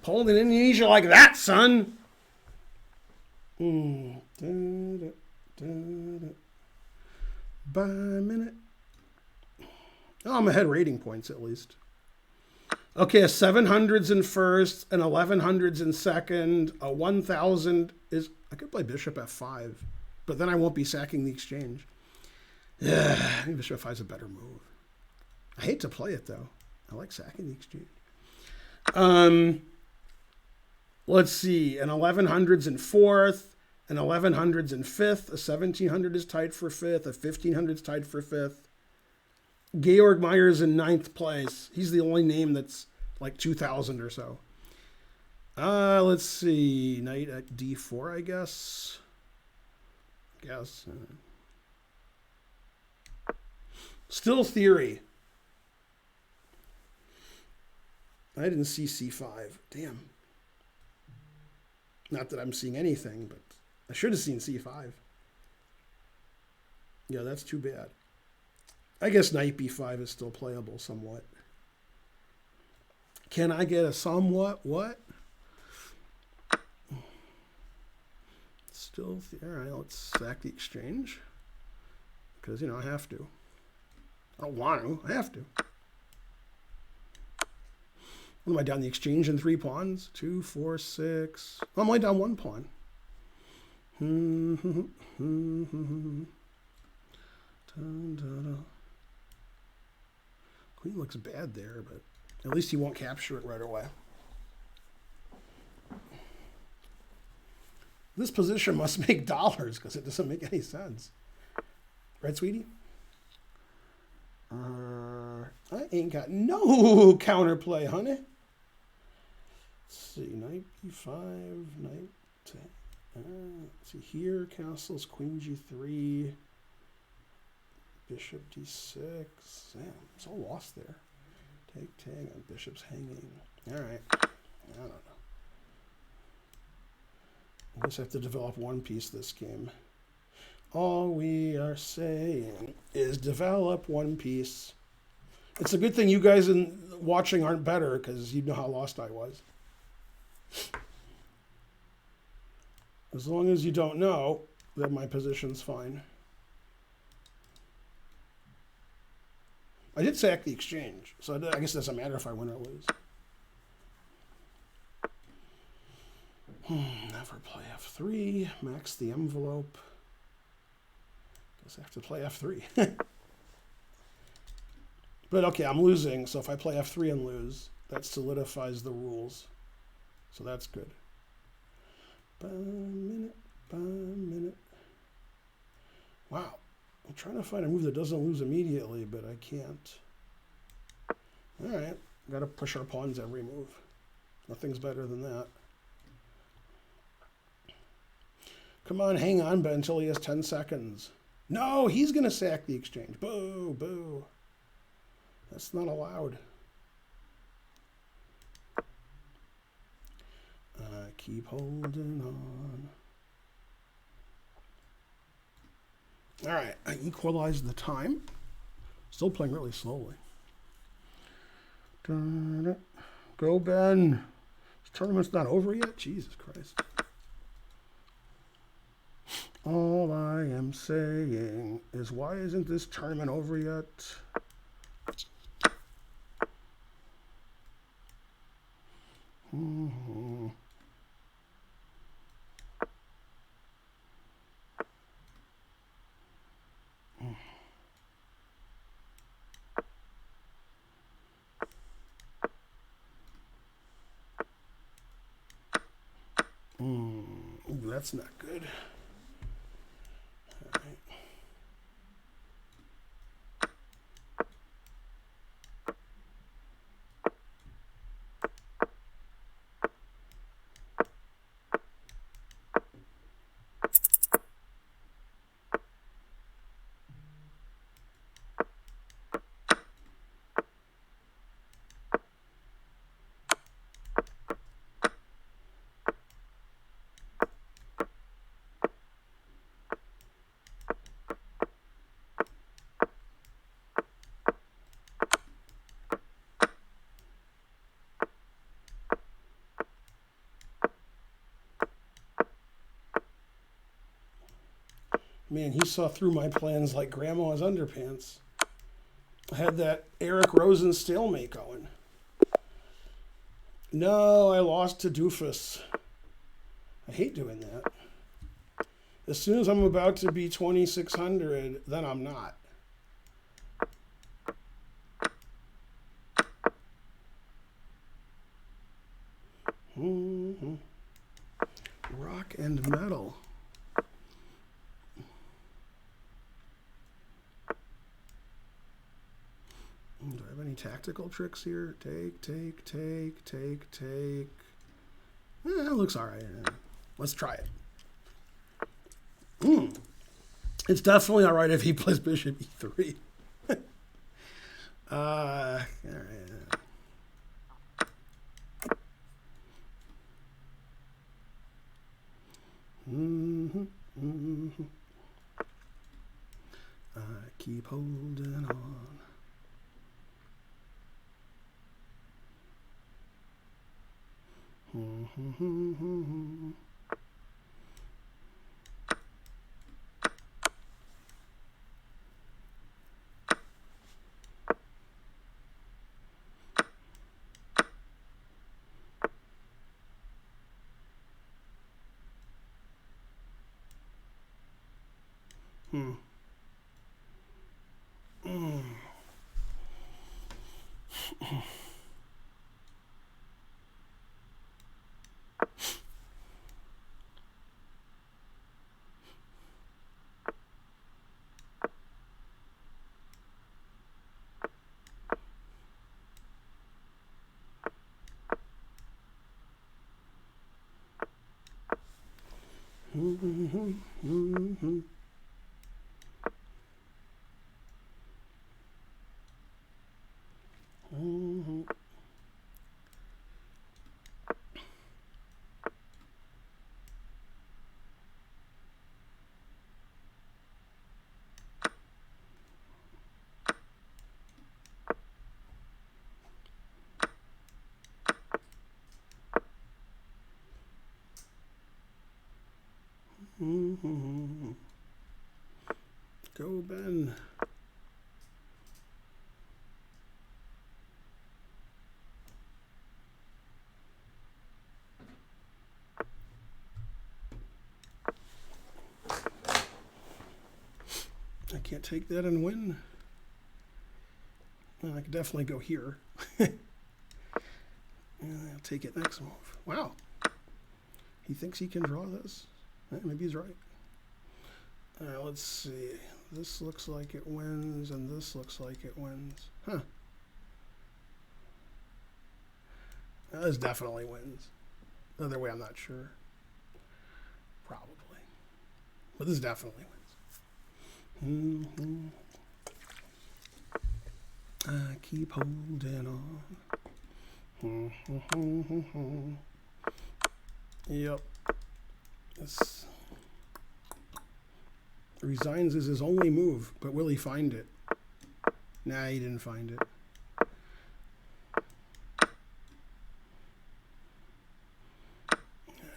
Poland and Indonesia like that, son. By minute. Oh, I'm ahead rating points at least. Okay, a 700's in first, an 1100's in second, a 1000 is... I could play bishop f5, but then I won't be sacking the exchange. Yeah, I think bishop f5 is a better move. I hate to play it, though. I like sacking the exchange. Let's see, an 1100's in fourth, an 1100's in fifth, a 1700 is tied for fifth, a 1500 is tied for fifth. Georg Meyer's in ninth place. He's the only name that's like 2,000 or so. Let's see. Knight at d4, I guess. Still theory. I didn't see c5. Damn. Not that I'm seeing anything, but I should have seen c5. Yeah, that's too bad. I guess knight b5 is still playable somewhat. Can I get a somewhat what? Still, all right, let's sack the exchange. Because, you know, I have to. I don't want to, I have to. What am I down the exchange in 3 pawns? 2, 4, 6. I'm only down 1 pawn. Queen looks bad there, but at least he won't capture it right away. This position must make dollars because it doesn't make any sense. Right, sweetie? I ain't got no counterplay, honey. Let's see, knight b5, knight 10. Let's see here, castles, queen g3, bishop d6. Damn, I'm so lost there. Take, and bishop's hanging. All right, I don't know. I guess I have to develop one piece this game. All we are saying is develop one piece. It's a good thing you guys watching aren't better because you know how lost I was. As long as you don't know, then my position's fine. I did sack the exchange, so I guess it doesn't matter if I win or lose. Never play f3, max the envelope. Guess I have to play f3. But okay, I'm losing, so if I play f3 and lose, that solidifies the rules. So that's good. By minute, by minute. Wow. I'm trying to find a move that doesn't lose immediately, but I can't. All right. Got to push our pawns every move. Nothing's better than that. Come on, hang on, but until he has 10 seconds. No, he's going to sack the exchange. Boo, boo. That's not allowed. I keep holding on. All right, I equalized the time. Still playing really slowly. Go, Ben. This tournament's not over yet? Jesus Christ. All I am saying is, why isn't this tournament over yet? that's not good. All right. Man, he saw through my plans like grandma's underpants. I had that Eric Rosen stalemate going. No, I lost to Doofus. I hate doing that. As soon as I'm about to be 2,600, then I'm not. Mm-hmm. Rock and metal. Do I have any tactical tricks here? Take. It looks all right. Let's try it. It's definitely all right if he plays bishop e3. All right. I keep holding on. Go, Ben. I can't take that and win. Well, I could definitely go here. I'll take it next move. Wow. He thinks he can draw this. Maybe he's right. All right, let's see. This looks like it wins, and this looks like it wins. Huh. This definitely wins. The other way, I'm not sure. Probably. But this definitely wins. I keep holding on. Yep. This resigns is his only move, but will he find it? Nah, he didn't find it.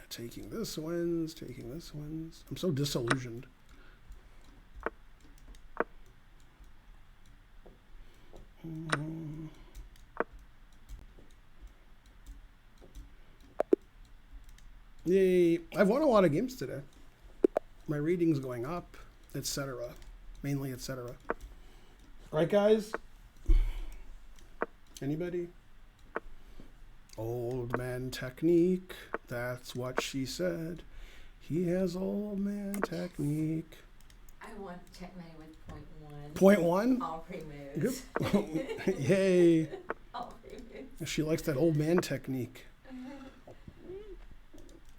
Taking this wins, taking this wins. I'm so disillusioned. Yay. I've won a lot of games today. My rating's going up, etc. Mainly etc. Right, guys? Anybody? Old man technique, that's what she said. He has old man technique. I want checkmate with .1. Point one? All pre-moves. Good. Yay. All pre-moves. She likes that old man technique.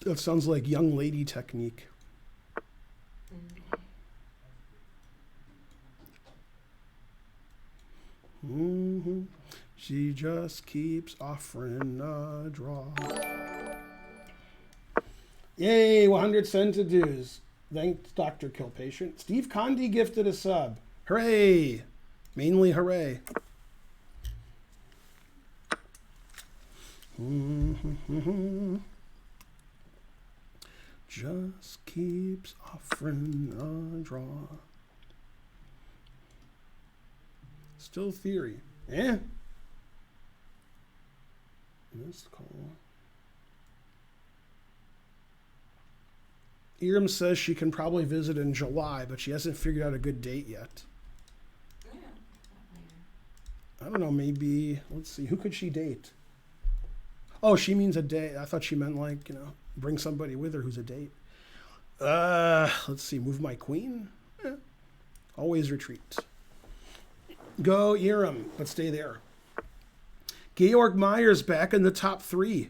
That sounds like young lady technique. Mm-hmm. She just keeps offering a draw. Yay, 100 cents to dues. Thanks, Dr. Killpatient. Steve Condi gifted a sub. Hooray! Mainly hooray. Mm-hmm. Just keeps offering a draw. Still theory. Eh? Missed call. Eram says she can probably visit in July, but she hasn't figured out a good date yet. Yeah. I don't know, maybe, let's see, who could she date? Oh, she means a date. I thought she meant like, bring somebody with her who's a date. Let's see, move my queen? Always retreat. Go Eram, but stay there. Georg Myers back in the top 3.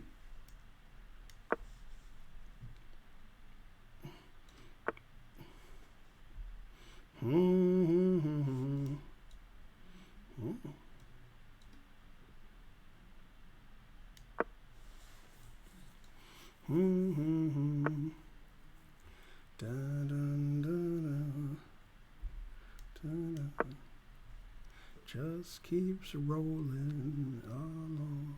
Mm-hmm. Mm-hmm. Da, da, da, da, da. Just keeps rolling along.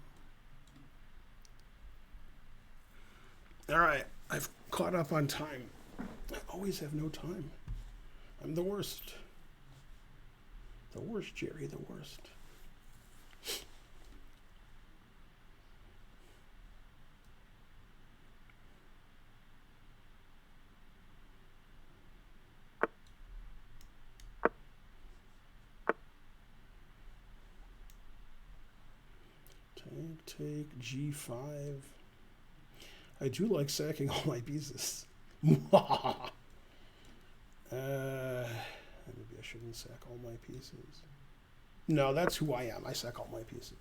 All right, I've caught up on time. I always have no time. I'm the worst. The worst, Jerry, the worst. Take G5. I do like sacking all my pieces. Maybe I shouldn't sack all my pieces. No, that's who I am. I sack all my pieces.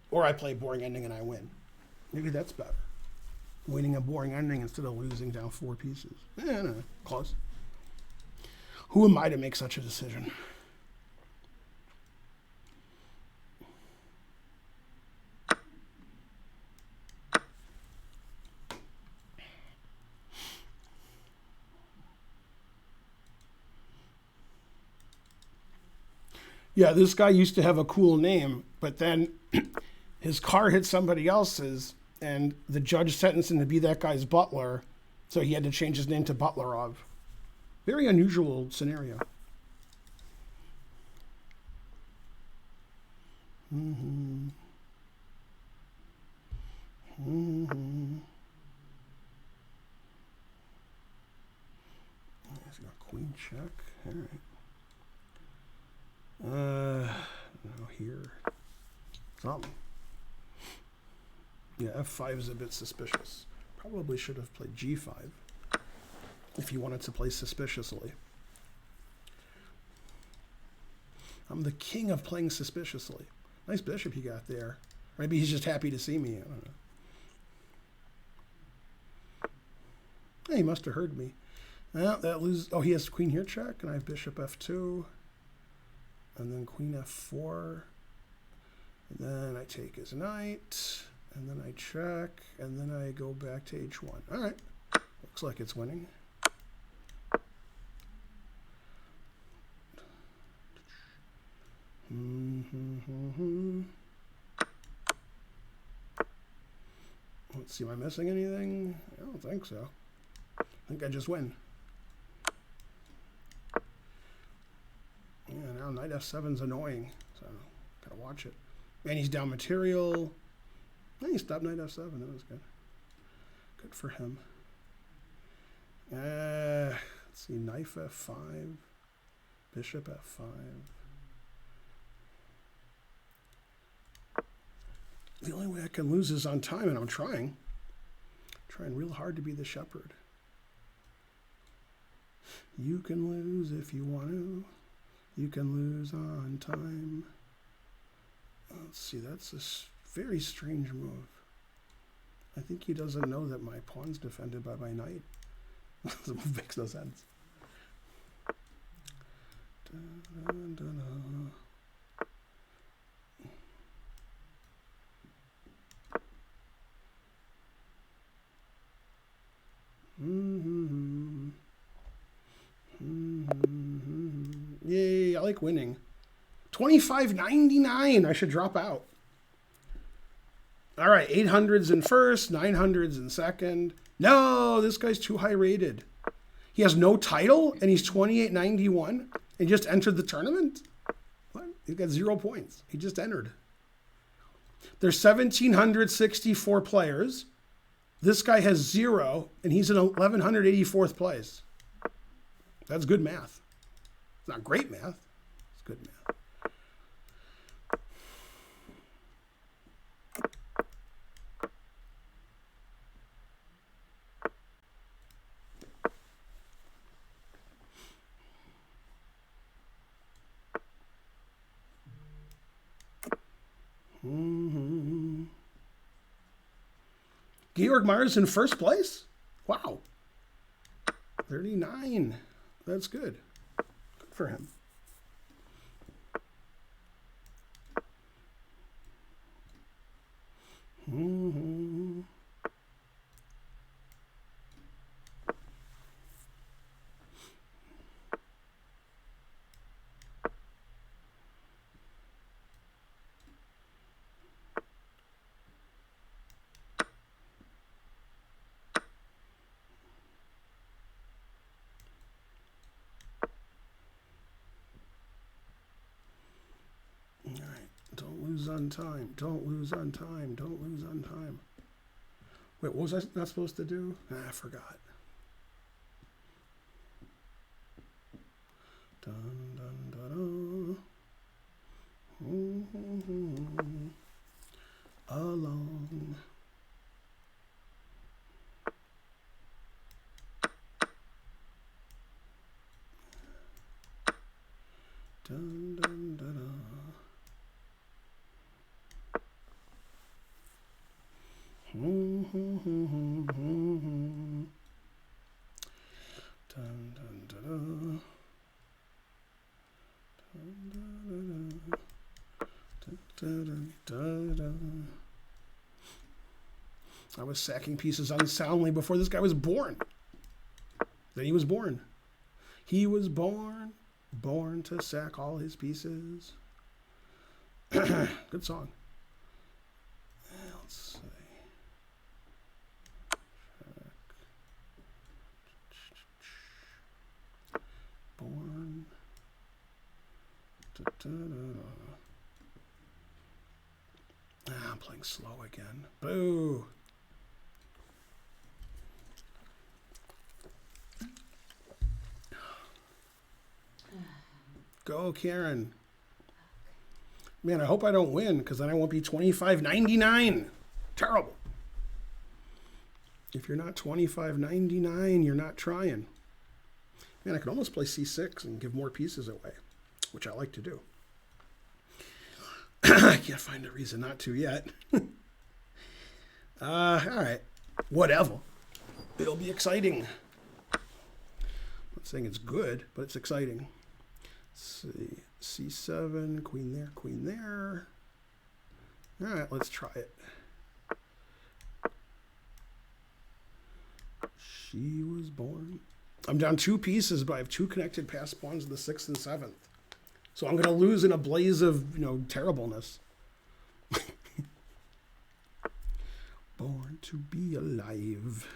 Or I play boring ending and I win. Maybe that's better. Winning a boring ending instead of losing down 4 pieces. No, close. Who am I to make such a decision? Yeah, this guy used to have a cool name, but then his car hit somebody else's, and the judge sentenced him to be that guy's butler, so he had to change his name to Butlerov. Very unusual scenario. Mm-hmm. Mm-hmm. He's got queen check. All right. Now here. Something. Yeah, F5 is a bit suspicious. Probably should have played G5 if you wanted to play suspiciously. I'm the king of playing suspiciously. Nice bishop you got there. Maybe he's just happy to see me. I don't know. Hey, he must have heard me. Well, that loses. Oh, he has queen here check, and I have bishop F2. And then queen F4. And then I take his knight. And then I check. And then I go back to H1. All right. Looks like it's winning. Let's see, am I missing anything? I don't think so. I think I just win. Yeah, now knight f7's annoying, so gotta watch it. And he's down material. And he stopped knight f7. That was good. Good for him. Let's see, knife f5, bishop f5. The only way I can lose is on time, and I'm trying. Trying real hard to be the shepherd. You can lose if you want to. You can lose on time. Let's see, that's a very strange move. I think he doesn't know that my pawn's defended by my knight. This move makes no sense. Dun, dun, dun. Yay, I like winning. 25.99. I should drop out. All right, 800s in first, 900s in second. No, this guy's too high rated. He has no title and he's 28.91 and just entered the tournament? What? He got 0 points. He just entered. There's 1,764 players. This guy has 0 and he's in 1,184th place. That's good math. It's not great math. It's good math. Georg Mars in first place? Wow. 39. That's good. Good for him. Don't lose on time. Don't lose on time. Don't lose on time. Wait, what was I not supposed to do? I forgot. Dun, dun, dun, dun. Along. Dun, dun, dun, dun. Dun, dun, dun, dun. I was sacking pieces unsoundly before this guy was born. Then he was born. He was born to sack all his pieces. Good song. Let's see. Born. I'm playing slow again. Boo. Go, Karen. Man, I hope I don't win because then I won't be 25.99. Terrible. If you're not 25.99, you're not trying. Man, I could almost play C6 and give more pieces away, which I like to do. I can't find a reason not to yet. All right. Whatever. It'll be exciting. I'm not saying it's good, but it's exciting. Let's see. C7, queen there, queen there. All right, let's try it. She was born. I'm down 2 pieces, but I have 2 connected pass pawns in the 6th and 7th. So I'm going to lose in a blaze of, terribleness. Born to be alive.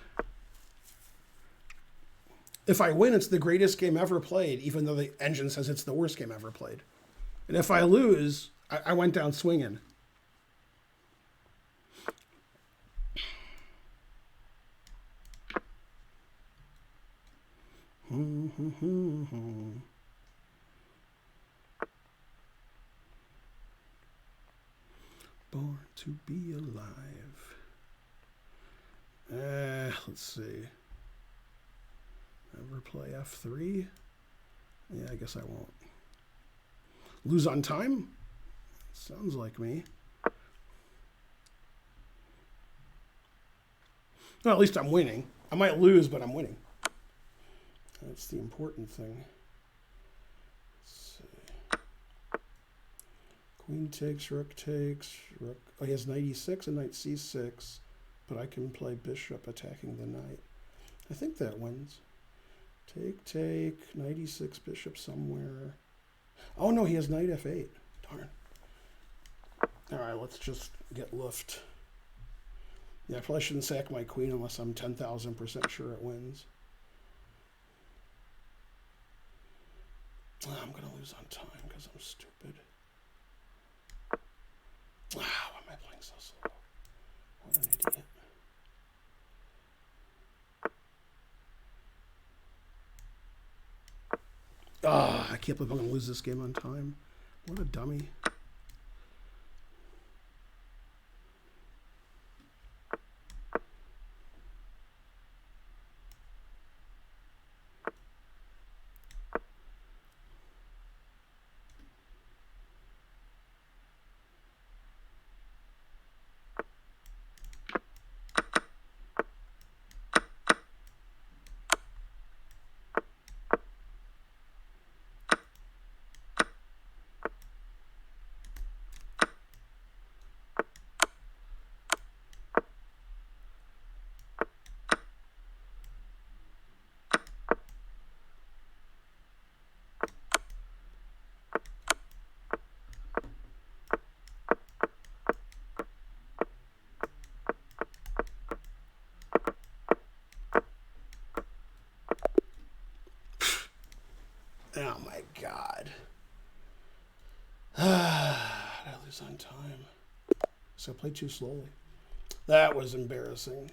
If I win, it's the greatest game ever played, even though the engine says it's the worst game ever played. And if I lose, I went down swinging. Born to be alive. Let's see. Never play f3. Yeah, I guess I won't. Lose on time? Sounds like me. Well, at least I'm winning. I might lose, but I'm winning. That's the important thing. Let's see. Queen takes, rook takes, rook. Oh, he has knight e6 and knight c6, but I can play bishop attacking the knight. I think that wins. Take, take, knight e6, bishop somewhere. Oh no, he has knight f8. Darn. All right, let's just get luft. Yeah, I probably shouldn't sack my queen unless I'm 10,000% sure it wins. I'm going to lose on time because I'm stupid. Wow, why am I playing so slow? What an idiot. Ah, I can't believe I'm going to lose this game on time. What a dummy. Oh my God. Did I lose on time? So I played too slowly. That was embarrassing.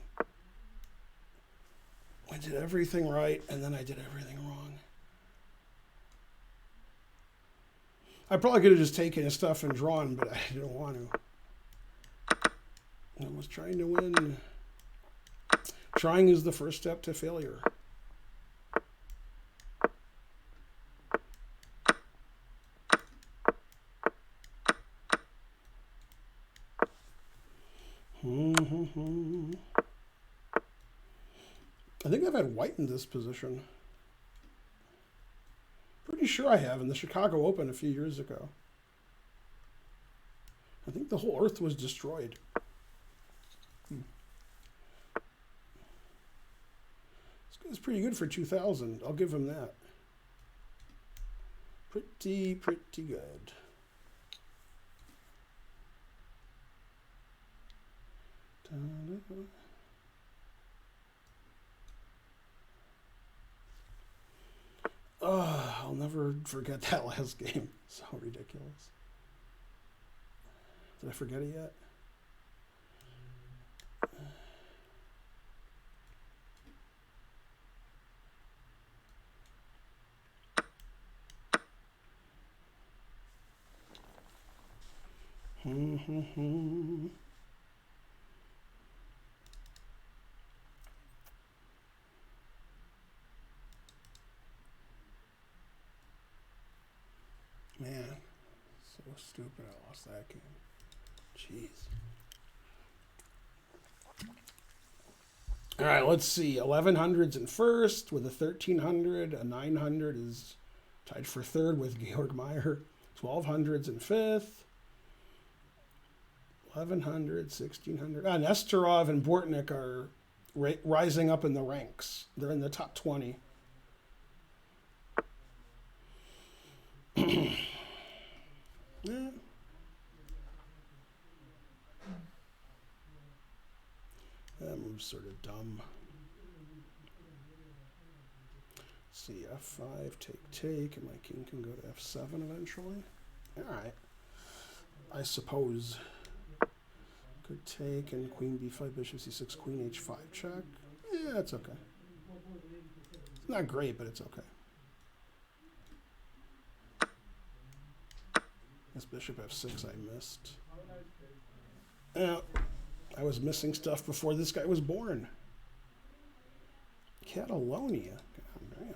I did everything right, and then I did everything wrong. I probably could have just taken his stuff and drawn, but I didn't want to. I was trying to win. Trying is the first step to failure. I think I've had white in this position. Pretty sure I have in the Chicago Open a few years ago. I think the whole earth was destroyed. This guy's pretty good for 2000. I'll give him that. Pretty good. Oh, I'll never forget that last game. So ridiculous. Did I forget it yet? Man, so stupid I lost that game. Jeez. All right, let's see. 1100's in first with a 1300. A 900 is tied for third with Georg Meyer. 1200's in fifth. 1100, 1600. Nesterov and Bortnik are rising up in the ranks. They're in the top 20. Yeah. That move's sort of dumb. Let's see, f5, take, and my king can go to f7 eventually. All right. I suppose. Could take, and queen b5, bishop c6, queen h5 check. Yeah, it's okay. It's not great, but it's okay. This bishop f6 I missed. Yeah, I was missing stuff before this guy was born. Catalonia. God damn.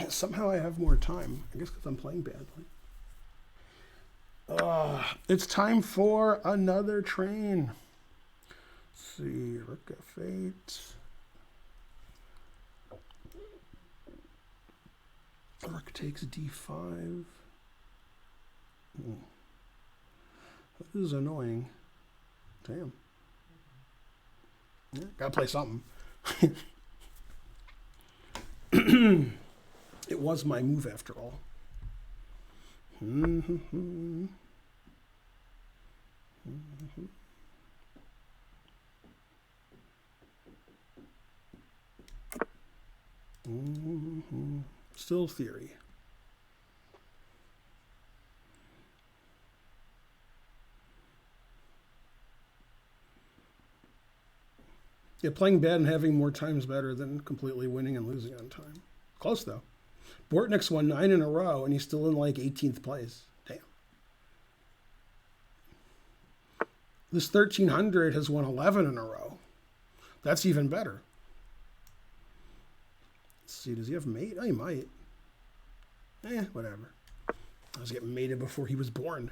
Somehow I have more time. I guess because I'm playing badly. It's time for another train. Let's see, Rook F8. Rook takes D5. This is annoying. Damn. Yeah, gotta play something. It was my move after all. Still theory. Yeah, playing bad and having more time is better than completely winning and losing on time. Close though. Bortnick's won 9 in a row and he's still in like 18th place. Damn. This 1300 has won 11 in a row. That's even better. Let's see, does he have mate? Oh, he might. Whatever. I was getting mated before he was born.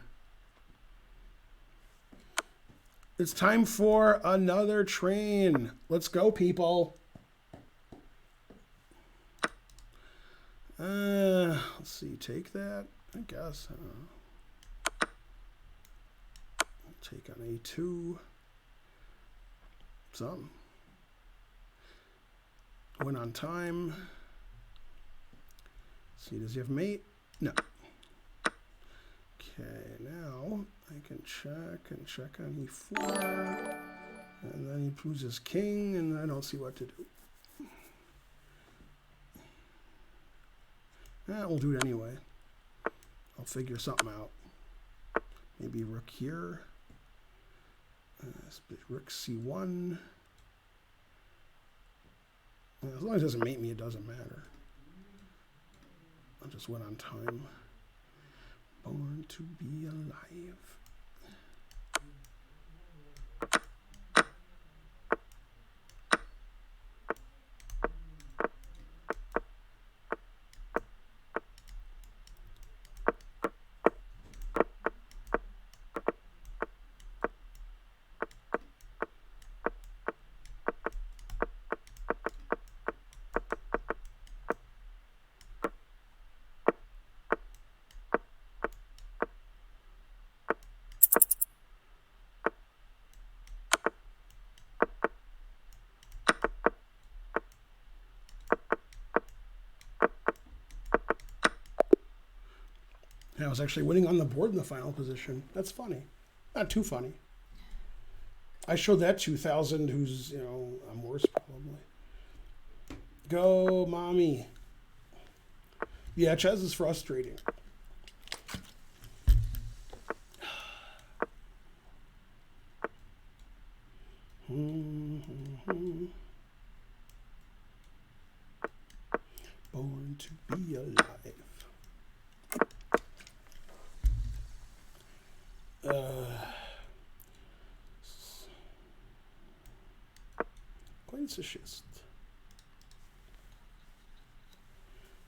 It's time for another train. Let's go, people. Let's see, take that, I guess. Take on A2. Something. Win on time. Let's see, does he have mate? No. Okay, now I can check on E4. And then he moves his king, and I don't see what to do. We'll do it anyway. I'll figure something out. Maybe rook here. Rook C1. As long as it doesn't mate me, it doesn't matter. I'll just win on time. Born to be alive. I was actually winning on the board in the final position. That's funny. Not too funny. I showed that 2,000 who's, I'm worse probably. Go, mommy. Yeah, chess is frustrating. Born to be alive. Schist.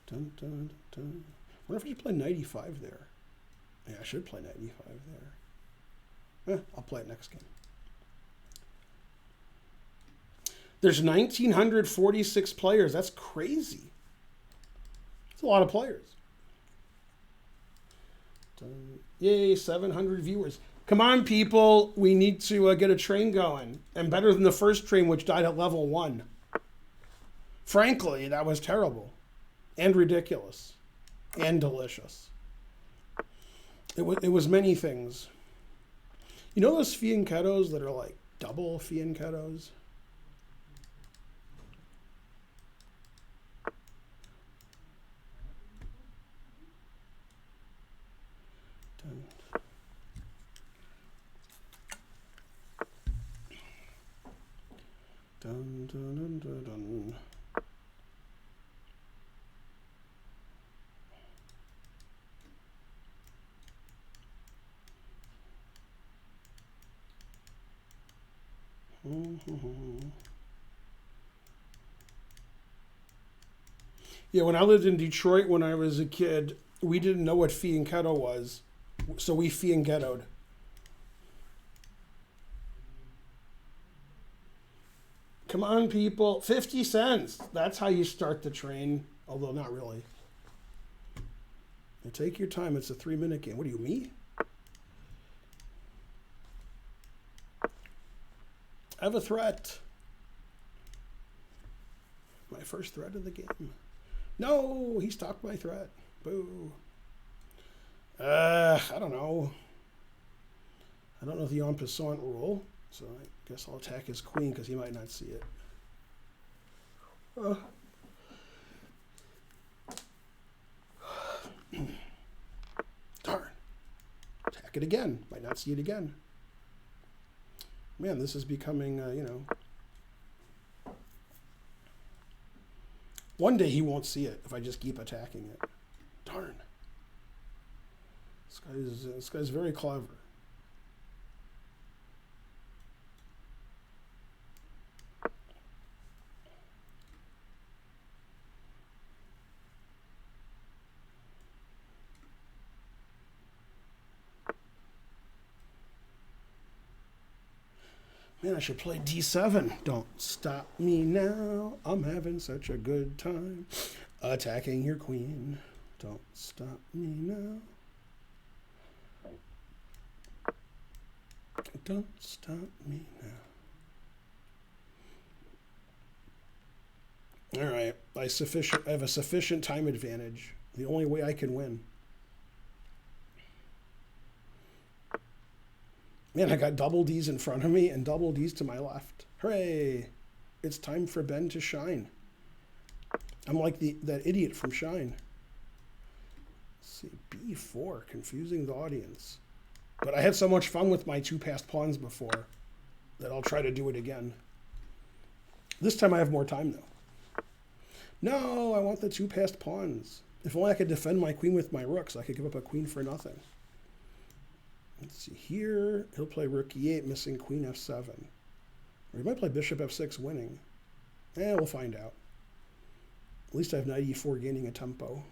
Dun, dun, dun. I wonder if I should play 95 there. Yeah, I should play 95 there. I'll play it next game. There's 1,946 players. That's crazy. That's a lot of players. Yay, 700 viewers. Come on, people. We need to get a train going. And better than the first train, which died at level 1. Frankly, that was terrible. And ridiculous. And delicious. It was many things. You know those fianchettos that are like double fianchettos? Dun, dun, dun, dun, dun. Yeah, when I lived in Detroit when I was a kid, we didn't know what fianchetto was, so we fianchettoed. Come on, people. 50 cents. That's how you start the train, although not really. And take your time. It's a 3-minute game. What are you, me? I have a threat. My first threat of the game. No, he stopped my threat. Boo. I don't know. I don't know the en passant rule, so I guess I'll attack his queen because he might not see it. Darn. Attack it again. Might not see it again. Man, this is becoming, you know. One day he won't see it if I just keep attacking it. Darn. This guy's very clever. Man, I should play D7. Don't stop me now. I'm having such a good time attacking your queen. Don't stop me now. Don't stop me now. All right, I have a sufficient time advantage. The only way I can win. Man, I got double D's in front of me and double D's to my left. Hooray! It's time for Ben to shine. I'm like that idiot from Shine. Let's see, B4, confusing the audience. But I had so much fun with my 2 passed pawns before that I'll try to do it again. This time I have more time, though. No, I want the 2 passed pawns. If only I could defend my queen with my rooks, I could give up a queen for nothing. Let's see here. He'll play rook e8, missing queen f7. Or he might play bishop f6, winning. We'll find out. At least I have knight e4 gaining a tempo.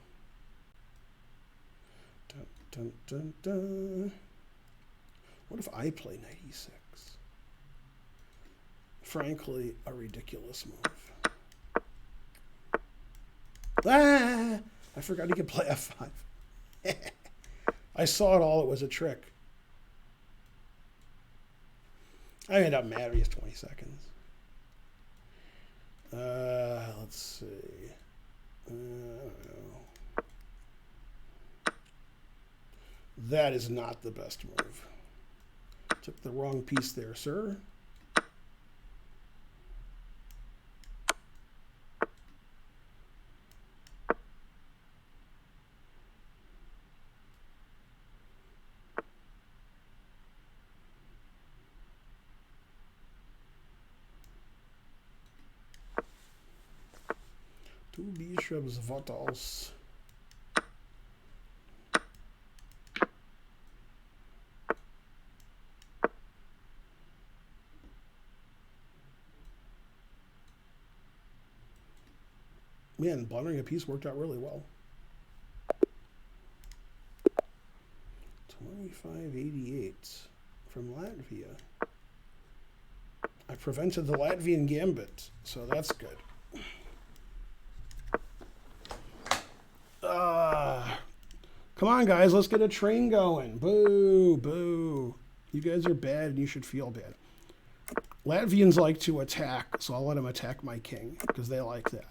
Dun, dun, dun, dun. What if I play knight e6? Frankly, a ridiculous move. Ah! I forgot he could play f5. I saw it all. It was a trick. I end up mad. He has 20 seconds. Let's see. I don't know. That is not the best move. Took the wrong piece there, sir. Two bishops, what else? Man, blundering a piece worked out really well. 2588 from Latvia. I prevented the Latvian gambit, so that's good. Come on, guys, let's get a train going. Boo, boo. You guys are bad and you should feel bad. Latvians like to attack, so I'll let them attack my king because they like that.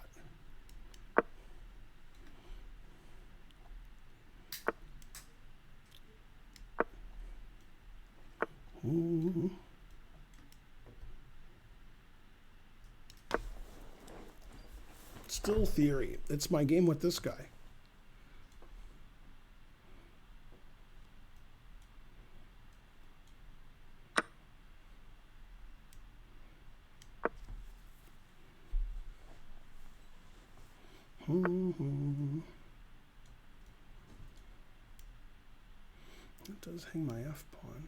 Still theory. It's my game with this guy. It does hang my F pawn.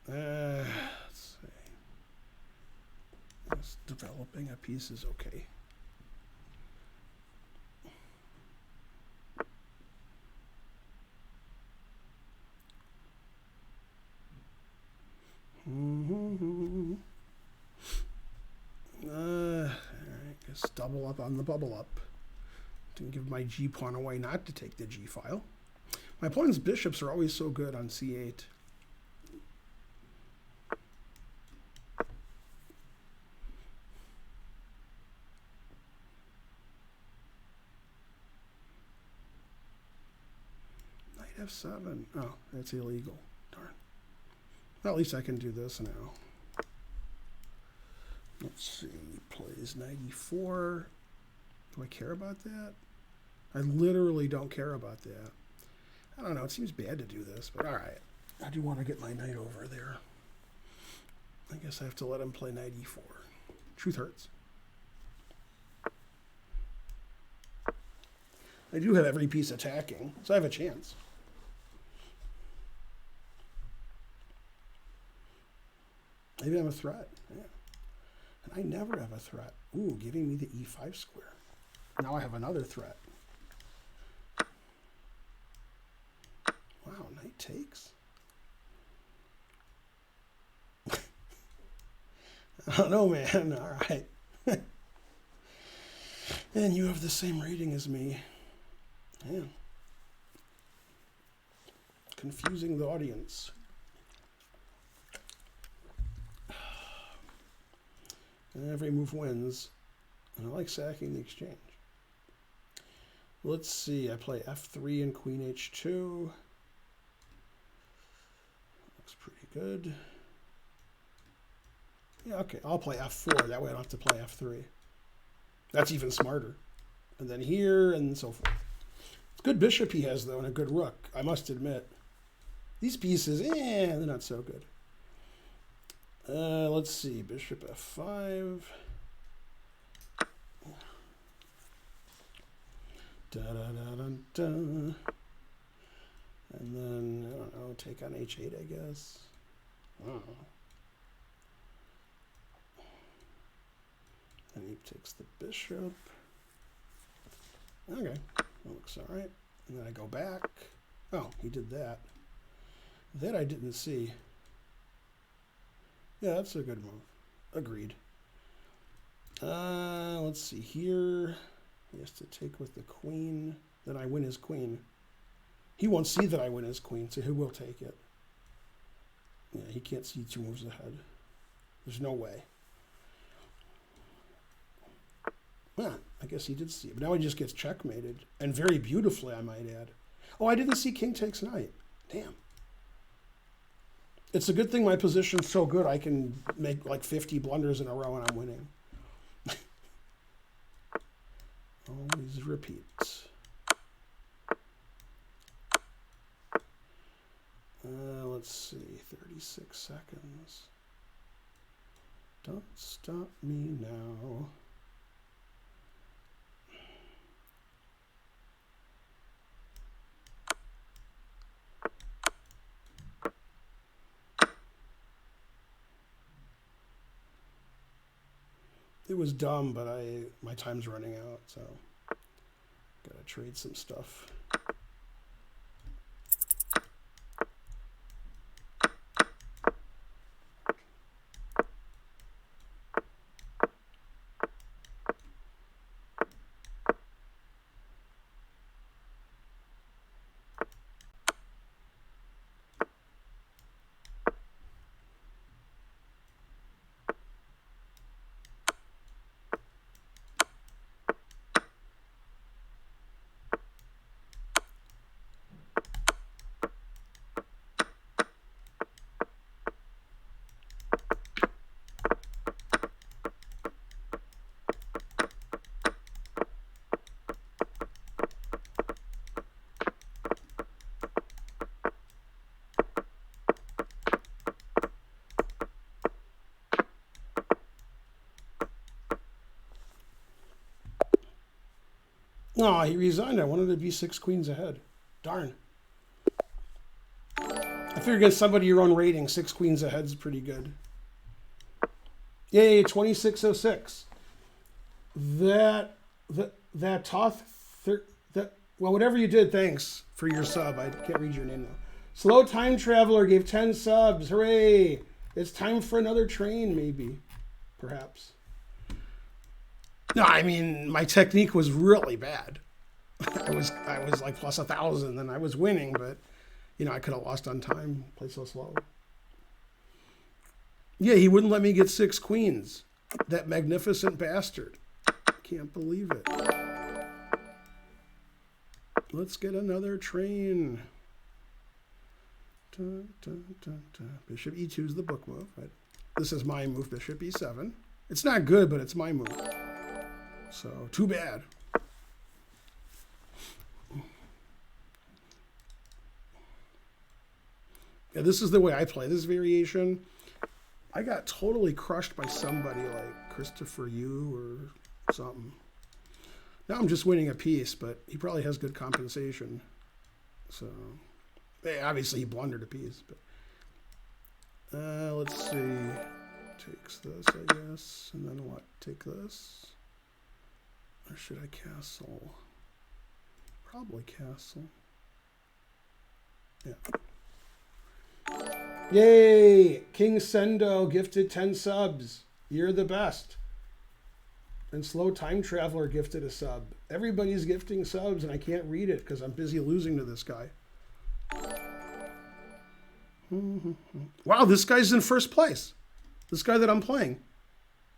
Let's see. Just developing a piece is okay. Let's double up on the bubble up. Didn't give my G pawn away not to take the G file. My opponent's bishops are always so good on C8. Knight F7. Oh, that's illegal. Darn. Well, at least I can do this now. Let's see. Plays knight e4. Do I care about that? I literally don't care about that. I don't know. It seems bad to do this, but all right. I do want to get my knight over there. I guess I have to let him play knight e4. Truth hurts. I do have every piece attacking, so I have a chance. Maybe I'm a threat. Yeah. And I never have a threat. Ooh, giving me the e5 square. Now I have another threat. Wow, knight takes. I don't know, man. All right. And you have the same rating as me. Yeah. Confusing the audience. And every move wins. And I like sacking the exchange. Let's see. I play f3 and queen h2. Looks pretty good. Yeah, okay. I'll play f4. That way I don't have to play f3. That's even smarter. And then here and so forth. It's a good bishop he has, though, and a good rook, I must admit. These pieces, they're not so good. Let's see. Bishop f5. Da-da-da-da-da. And then, I don't know, take on h8, I guess. I don't know. And he takes the bishop. Okay, that looks all right. And then I go back. Oh, he did that. That I didn't see. Yeah, that's a good move. Agreed. Let's see here. He has to take with the queen. Then I win his queen. He won't see that I win his queen, so he will take it. Yeah, he can't see 2 moves ahead. There's no way. Well, I guess he did see it. But now he just gets checkmated. And very beautifully, I might add. Oh, I didn't see king takes knight. Damn. It's a good thing my position's so good I can make like 50 blunders in a row and I'm winning. Always repeat. Let's see, 36 seconds. Don't stop me now. It was dumb, but my time's running out, so gotta trade some stuff. No, he resigned. I wanted to be 6 queens ahead. Darn. I figure against somebody your own rating, 6 queens ahead is pretty good. Yay, 2606. That Toth, well, whatever you did, thanks for your sub. I can't read your name now. Slow Time Traveler gave 10 subs. Hooray. It's time for another train, maybe. Perhaps. No, I mean my technique was really bad. I was like plus 1,000, and I was winning, but I could have lost on time. Played so slow. Yeah, he wouldn't let me get 6 queens. That magnificent bastard. Can't believe it. Let's get another train. Bishop e2 is the book move. Right? This is my move, bishop e7. It's not good, but it's my move. So, too bad. Yeah, this is the way I play this variation. I got totally crushed by somebody like Christopher Yu or something. Now I'm just winning a piece, but he probably has good compensation. So, obviously he blundered a piece. But let's see. Takes this, I guess. And then what? Take this. Or should I castle? Probably castle. Yeah. Yay! King Sendo gifted 10 subs. You're the best. And Slow Time Traveler gifted a sub. Everybody's gifting subs, and I can't read it because I'm busy losing to this guy. Wow, this guy's in first place. This guy that I'm playing.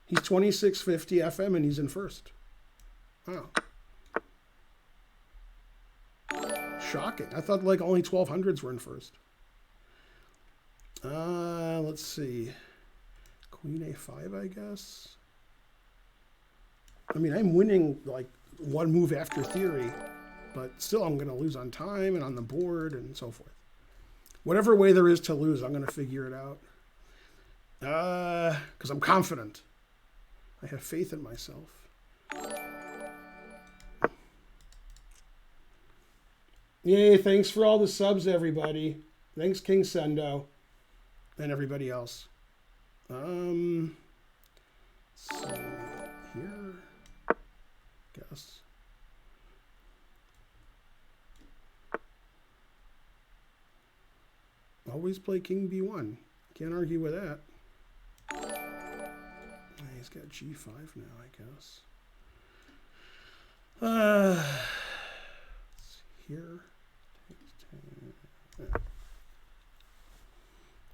He's 2650 FM, and he's in first. Wow. Shocking. I thought like only 1200s were in first. Let's see. Queen a5, I guess. I mean, I'm winning like one move after theory, but still I'm going to lose on time and on the board and so forth. Whatever way there is to lose, I'm going to figure it out. Because I'm confident. I have faith in myself. Yay, thanks for all the subs, everybody. Thanks, King Sendo. And everybody else. So here, guess. Always play King B1. Can't argue with that. He's got G5 now, I guess. Here.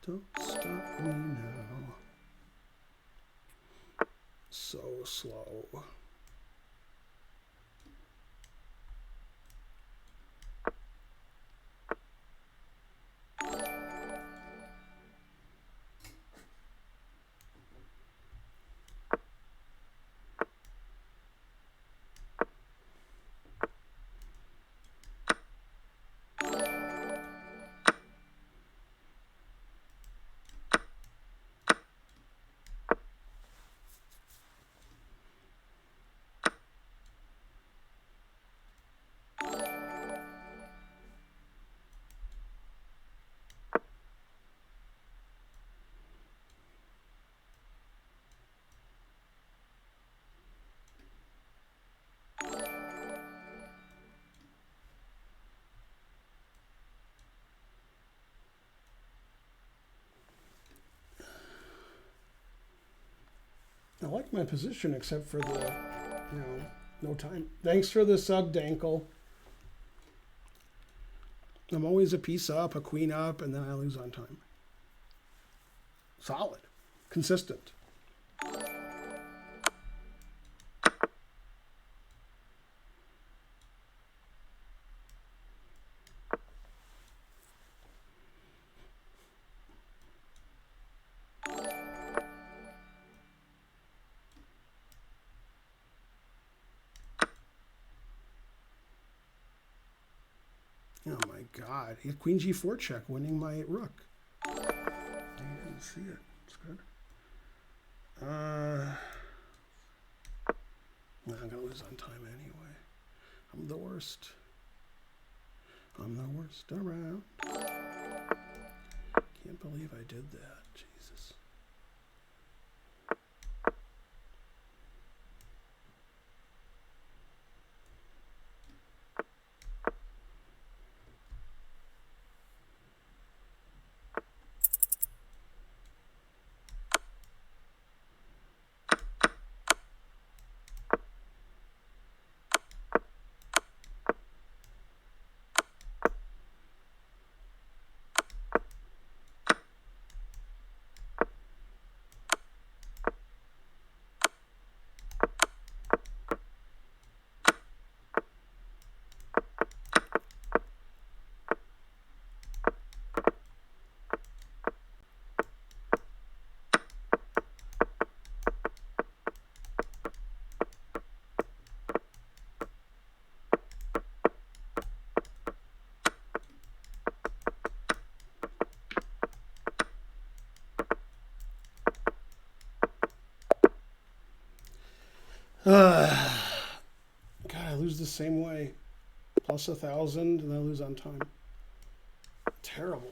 Don't stop me now. So slow. I like my position except for the, no time. Thanks for the sub, Dankle. I'm always a piece up, a queen up, and then I lose on time. Solid. Consistent. Oh my god. He had Queen G4 check, winning my rook. I didn't see it. It's good. I'm going to lose on time anyway. I'm the worst. I'm the worst around. Can't believe I did that. Jesus. God, I lose the same way. Plus 1,000, and I lose on time. Terrible.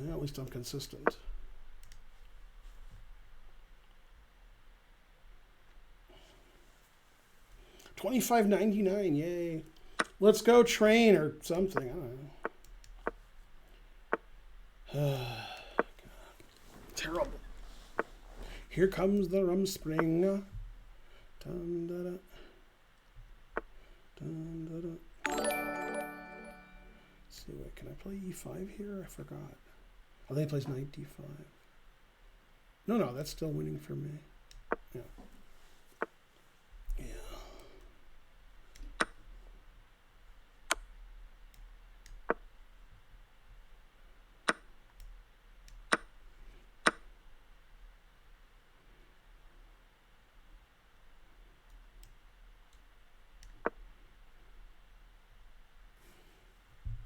Yeah, at least I'm consistent. $25.99, yay. Let's go train or something. I don't know. Terrible. Here comes the Rumspringa. Dun, da, da. Dun, da, da. Let's see, wait, can I play E5 here? I forgot. I think he plays knight D5. No, that's still winning for me. Yeah. Yeah.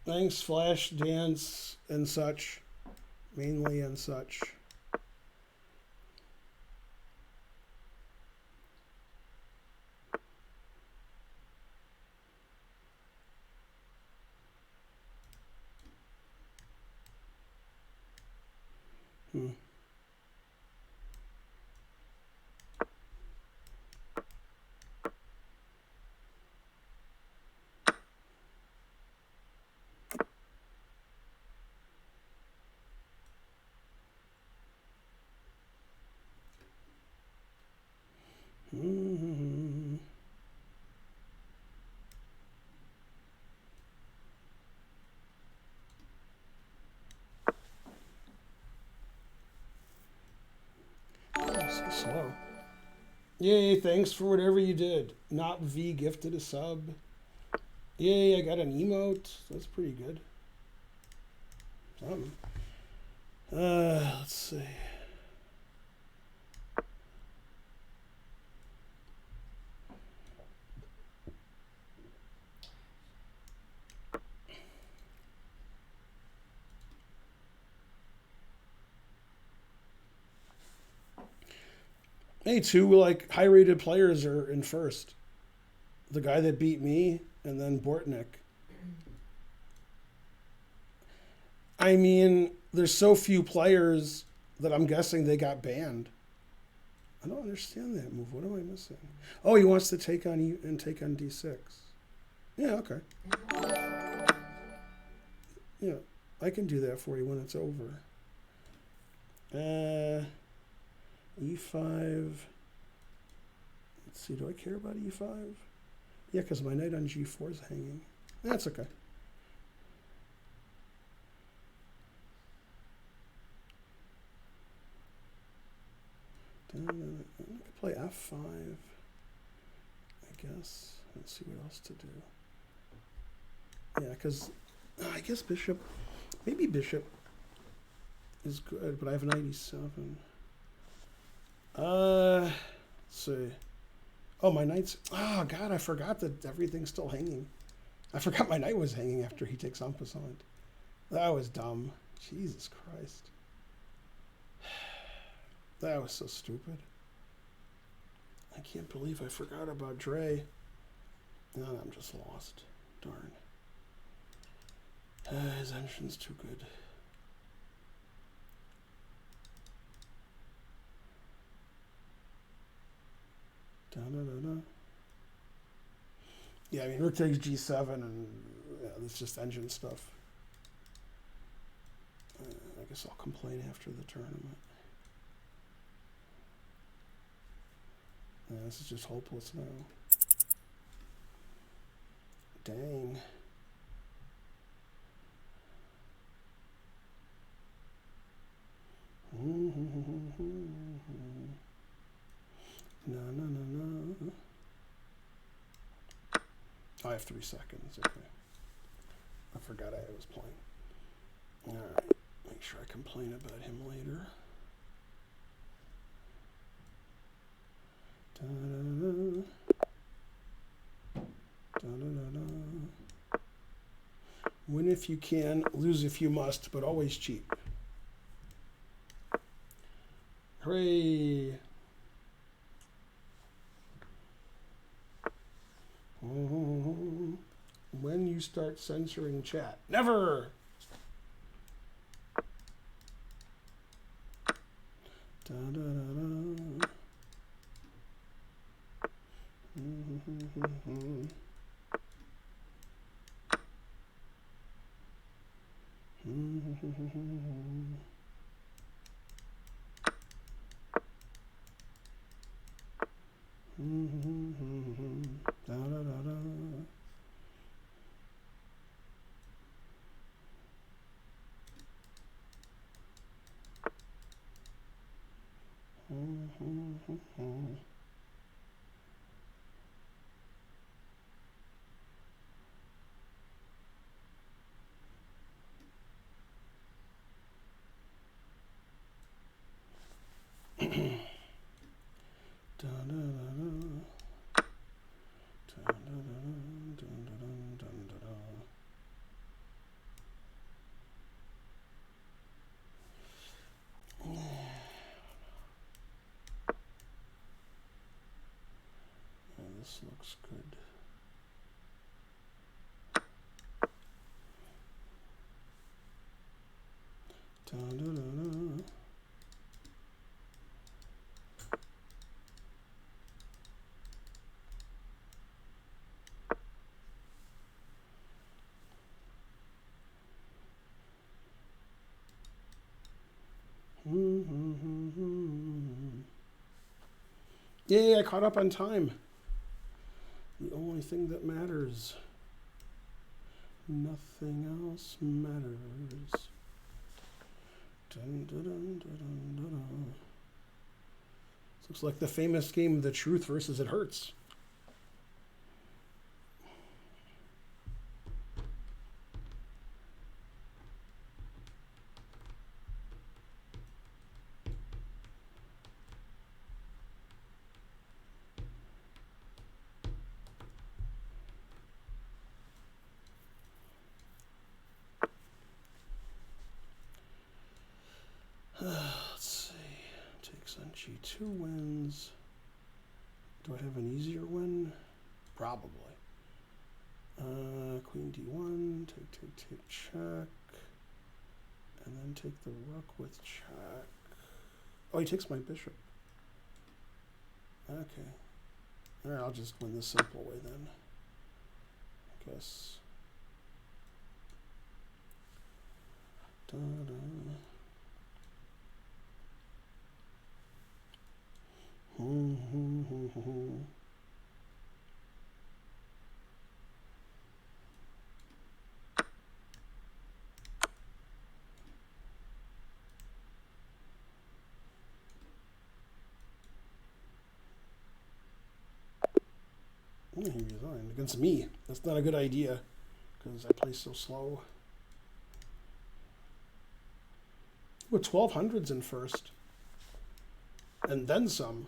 Thanks, Flash Dance and such. Mainly and such. Hmm. Mm-hmm. Oh, so slow. Yay, thanks for whatever you did. Not V gifted a sub. Yay, I got an emote. That's pretty good. Let's see. Hey, two like high-rated players are in first. The guy that beat me, and then Bortnick. I mean, there's so few players that I'm guessing they got banned. I don't understand that move. What am I missing? Oh, he wants to take on E and take on D6. Yeah, okay. Yeah, I can do that for you when it's over. E5. Let's see, do I care about E5? Yeah, because my knight on G4 is hanging. That's okay. I could play F5, I guess. Let's see what else to do. Yeah, because I guess bishop, maybe bishop is good, but I have an 97. Let's see. Oh, my knight's, oh God, I forgot that everything's still hanging. I forgot my knight was hanging after he takes en passant. That was dumb. Jesus Christ. That was so stupid. I can't believe I forgot about Dre. No, I'm just lost. Darn. His engine's too good. Da-da-da-da. Yeah, I mean, rook takes G7, and yeah, that's just engine stuff. I guess I'll complain after the tournament. This is just hopeless now. Dang. No. I have 3 seconds. Okay. I forgot I was playing. All right. Make sure I complain about him later. Da-da-da. Da-da-da-da. Win if you can, lose if you must, but always cheat. Hooray! When you start censoring chat. Never! Da, da, da, da. Da, da, da, da. Da, da, da, da. Da, da, da, da, da, da, da. Yeah, this looks good. Da, da, da, da. Yay, I caught up on time. The only thing that matters. Nothing else matters. Dun, dun, dun, dun, dun, dun, dun. This looks like the famous game, The Truth versus It Hurts. Let's see. Takes on G2 wins. Do I have an easier win? Probably. Queen D1, take, check. And then take the rook with check. Oh, he takes my bishop. Okay. Alright, I'll just win the simple way then. I guess. Da, da. He resigned against me. That's not a good idea because I play so slow. With 1200s in first. And then some.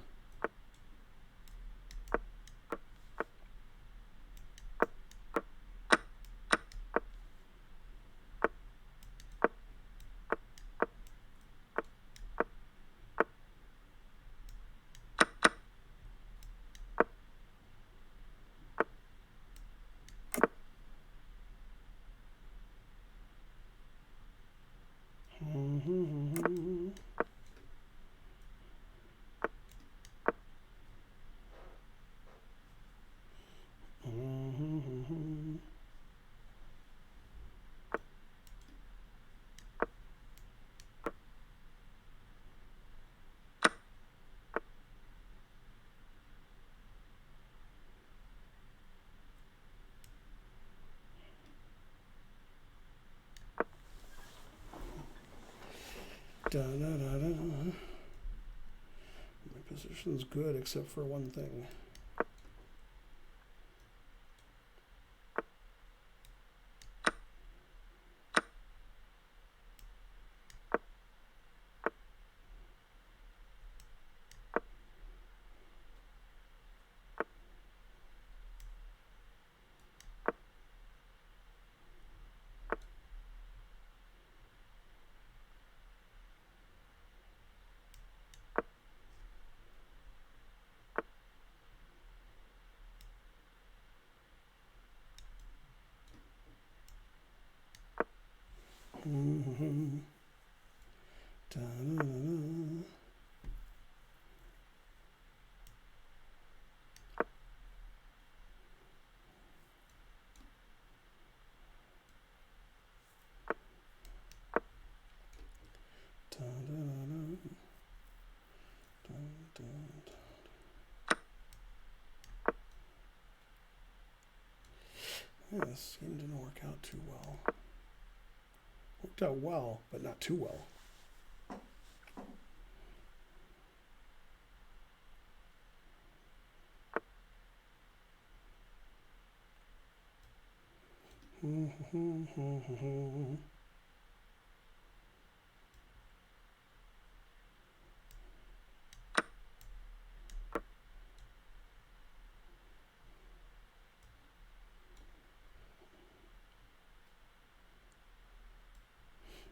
Da, da, da, da. My position's good except for one thing. Mm-hmm. Da-da-da-da. Yeah, this game didn't work out too well. Worked out well, but not too well.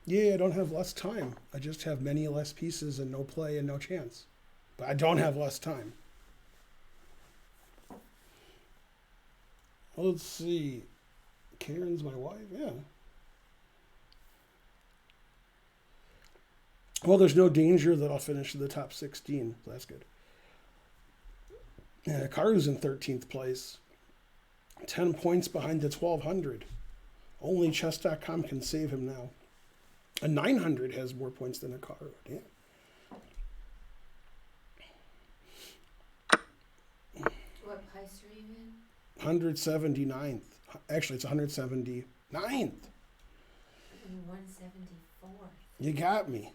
Yeah, I don't have less time. I just have many less pieces and no play and no chance. But I don't have less time. Well, let's see. Karen's my wife? Yeah. Well, there's no danger that I'll finish in the top 16. So that's good. Yeah, Karu's in 13th place. 10 points behind the 1200. Only chess.com can save him now. A 900 has more points than a Karu. Damn. What place are you in? 179th. Actually, it's 179th. 174. You got me.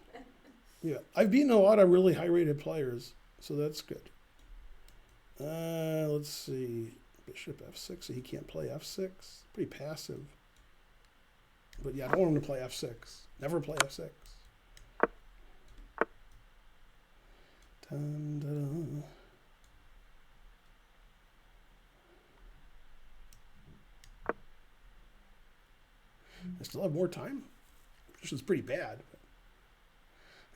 Yeah, I've beaten a lot of really high-rated players, so that's good. Let's see. Bishop f6, so he can't play f6. Pretty passive. But yeah, I don't want him to play f6. Never play f6. Dun, dun, dun. I still have more time, which is pretty bad.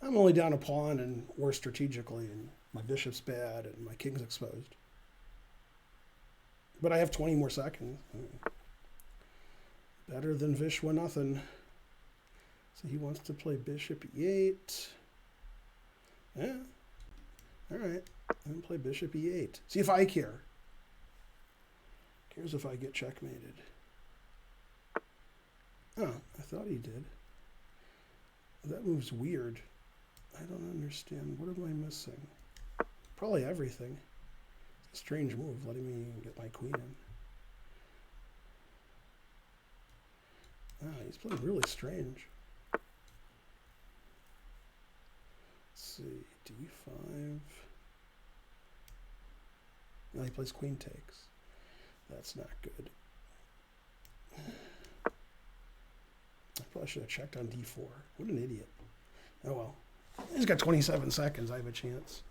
I'm only down a pawn and worse strategically, and my bishop's bad, and my king's exposed. But I have 20 more seconds. Better than Vishwa nothing. So he wants to play bishop e8. Yeah. All right. Then play bishop e8. See if I care. Cares if I get checkmated. Oh, I thought he did. That move's weird. I don't understand. What am I missing? Probably everything. It's a strange move, letting me get my queen in. Ah, he's playing really strange. Let's see, d5. Now he plays queen takes. That's not good. I probably should have checked on d4. What an idiot. Oh well. He's got 27 seconds. I have a chance.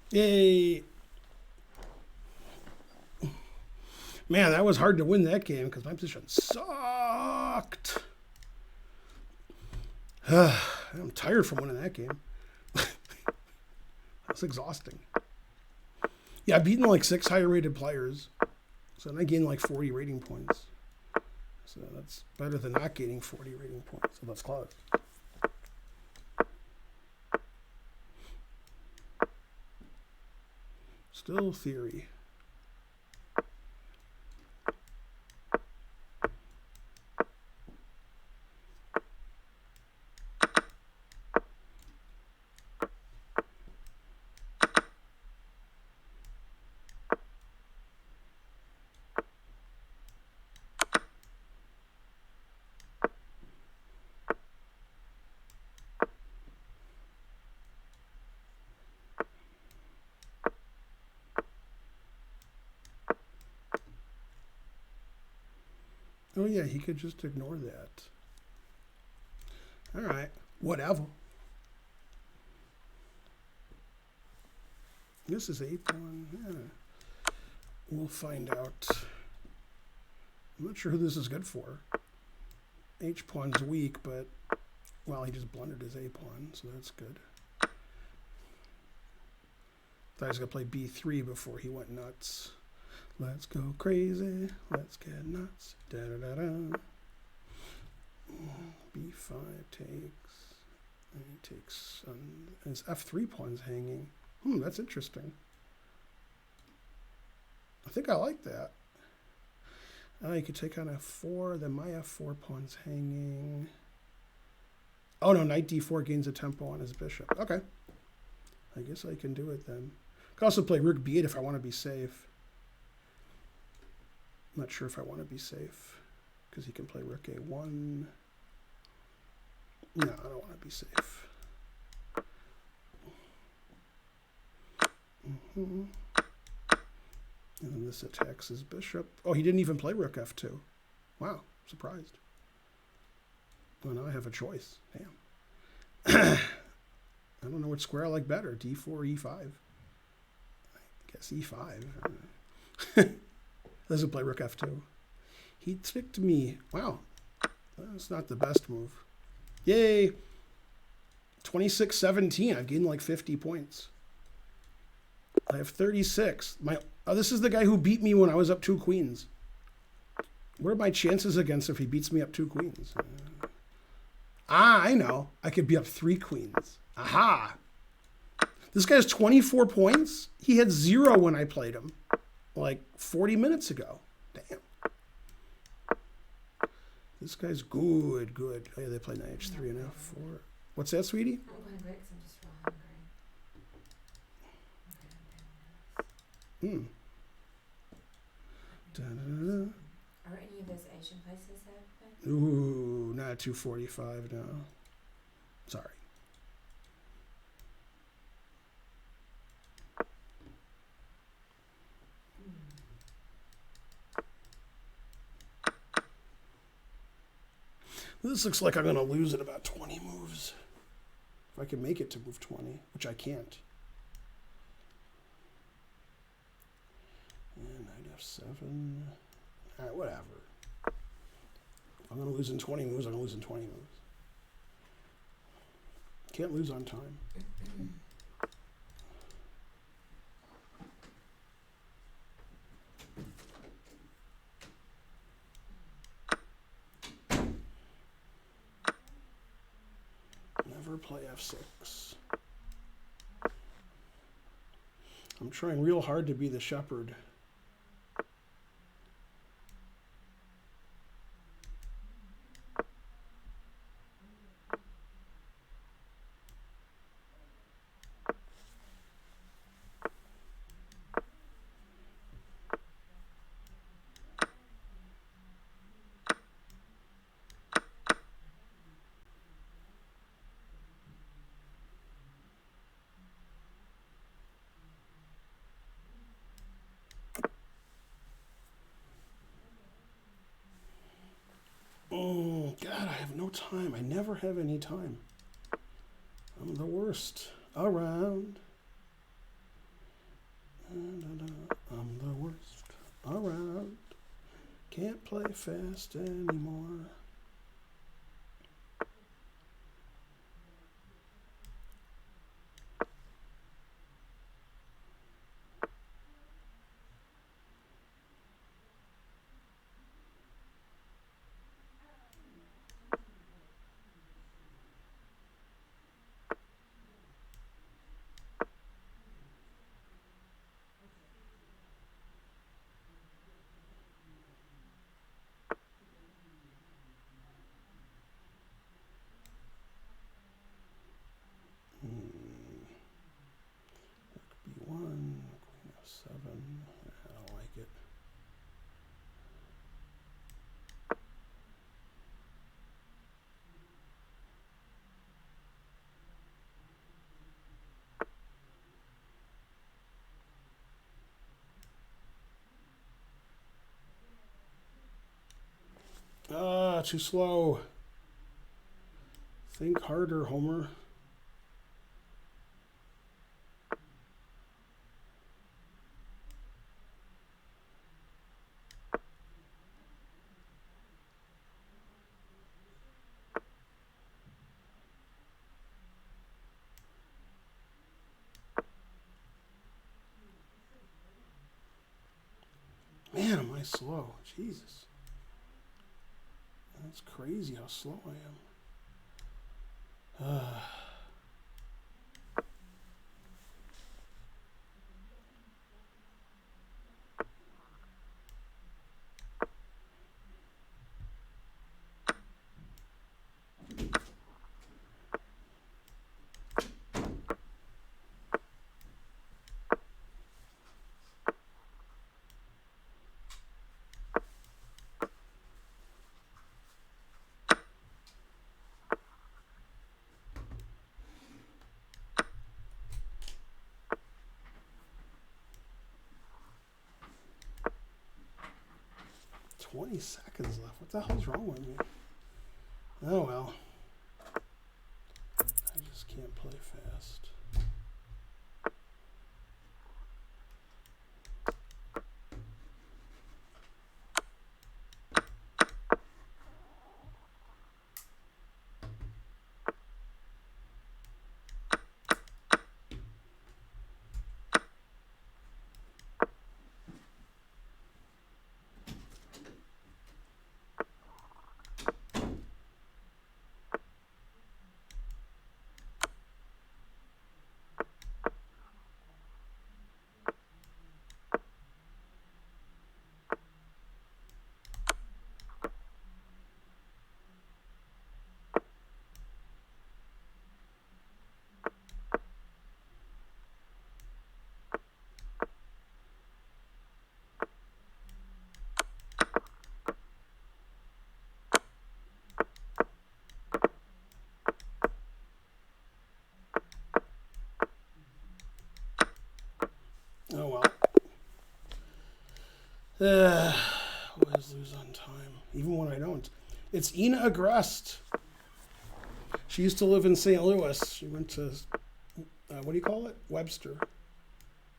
Yay! Man, that was hard to win that game because my position sucked. I'm tired from winning that game. That's exhausting. Yeah, I've beaten like 6 higher rated players. So I gained like 40 rating points. So that's better than not gaining 40 rating points. So that's close. Still theory. Oh yeah, he could just ignore that. All right, whatever. This is a pawn. Yeah. We'll find out. I'm not sure who this is good for. H pawn's weak, but well, he just blundered his A pawn, so that's good. Thought he was gonna play B3 before he went nuts. Let's go crazy. Let's get nuts. Da da da da. B5 takes. And he takes. And his F3 pawn's hanging. That's interesting. I think I like that. You could take on F4. Then my F4 pawn's hanging. Oh no, knight D4 gains a tempo on his bishop. Okay. I guess I can do it then. I could also play rook B8 if I want to be safe. I'm not sure if I want to be safe because he can play rook A1. No, I don't want to be safe. And then this attacks his bishop. Oh, he didn't even play rook F2. Wow, surprised. Well, now I have a choice. Damn. I don't know which square I like better, D4, E5. I guess E5. Doesn't play rook F2. He picked me. Wow, that's not the best move. Yay! 26-17. I've gained like 50 points. I have 36. This is the guy who beat me when I was up 2 queens. What are my chances against if he beats me up 2 queens? I know. I could be up 3 queens. Aha! This guy has 24 points. He had 0 when I played him, like 40 minutes ago. Damn. This guy's good, good. Oh yeah, they play knight H3 and F4. What's that, sweetie? I'm going to break 'cause I'm just real hungry. Da-da-da. Are any of those Asian places open? Ooh, not 245 now. Sorry. This looks like I'm going to lose in about 20 moves. If I can make it to move 20, which I can't. And knight F7. All right, whatever. If I'm going to lose in 20 moves, I'm going to lose in 20 moves. Can't lose on time. Never play F6. I'm trying real hard to be the shepherd. Oh, God, I have no time. I never have any time. I'm the worst around. I'm the worst around. Can't play fast anymore. too slow. Think harder, Homer. Man, am I slow. Jesus. That's crazy how slow I am. 20 seconds left. What the hell's wrong with me? Oh well. I just can't play fast. Oh well. Always lose on time, even when I don't. It's Ina Agrest. She used to live in St. Louis. She went to, what do you call it? Webster.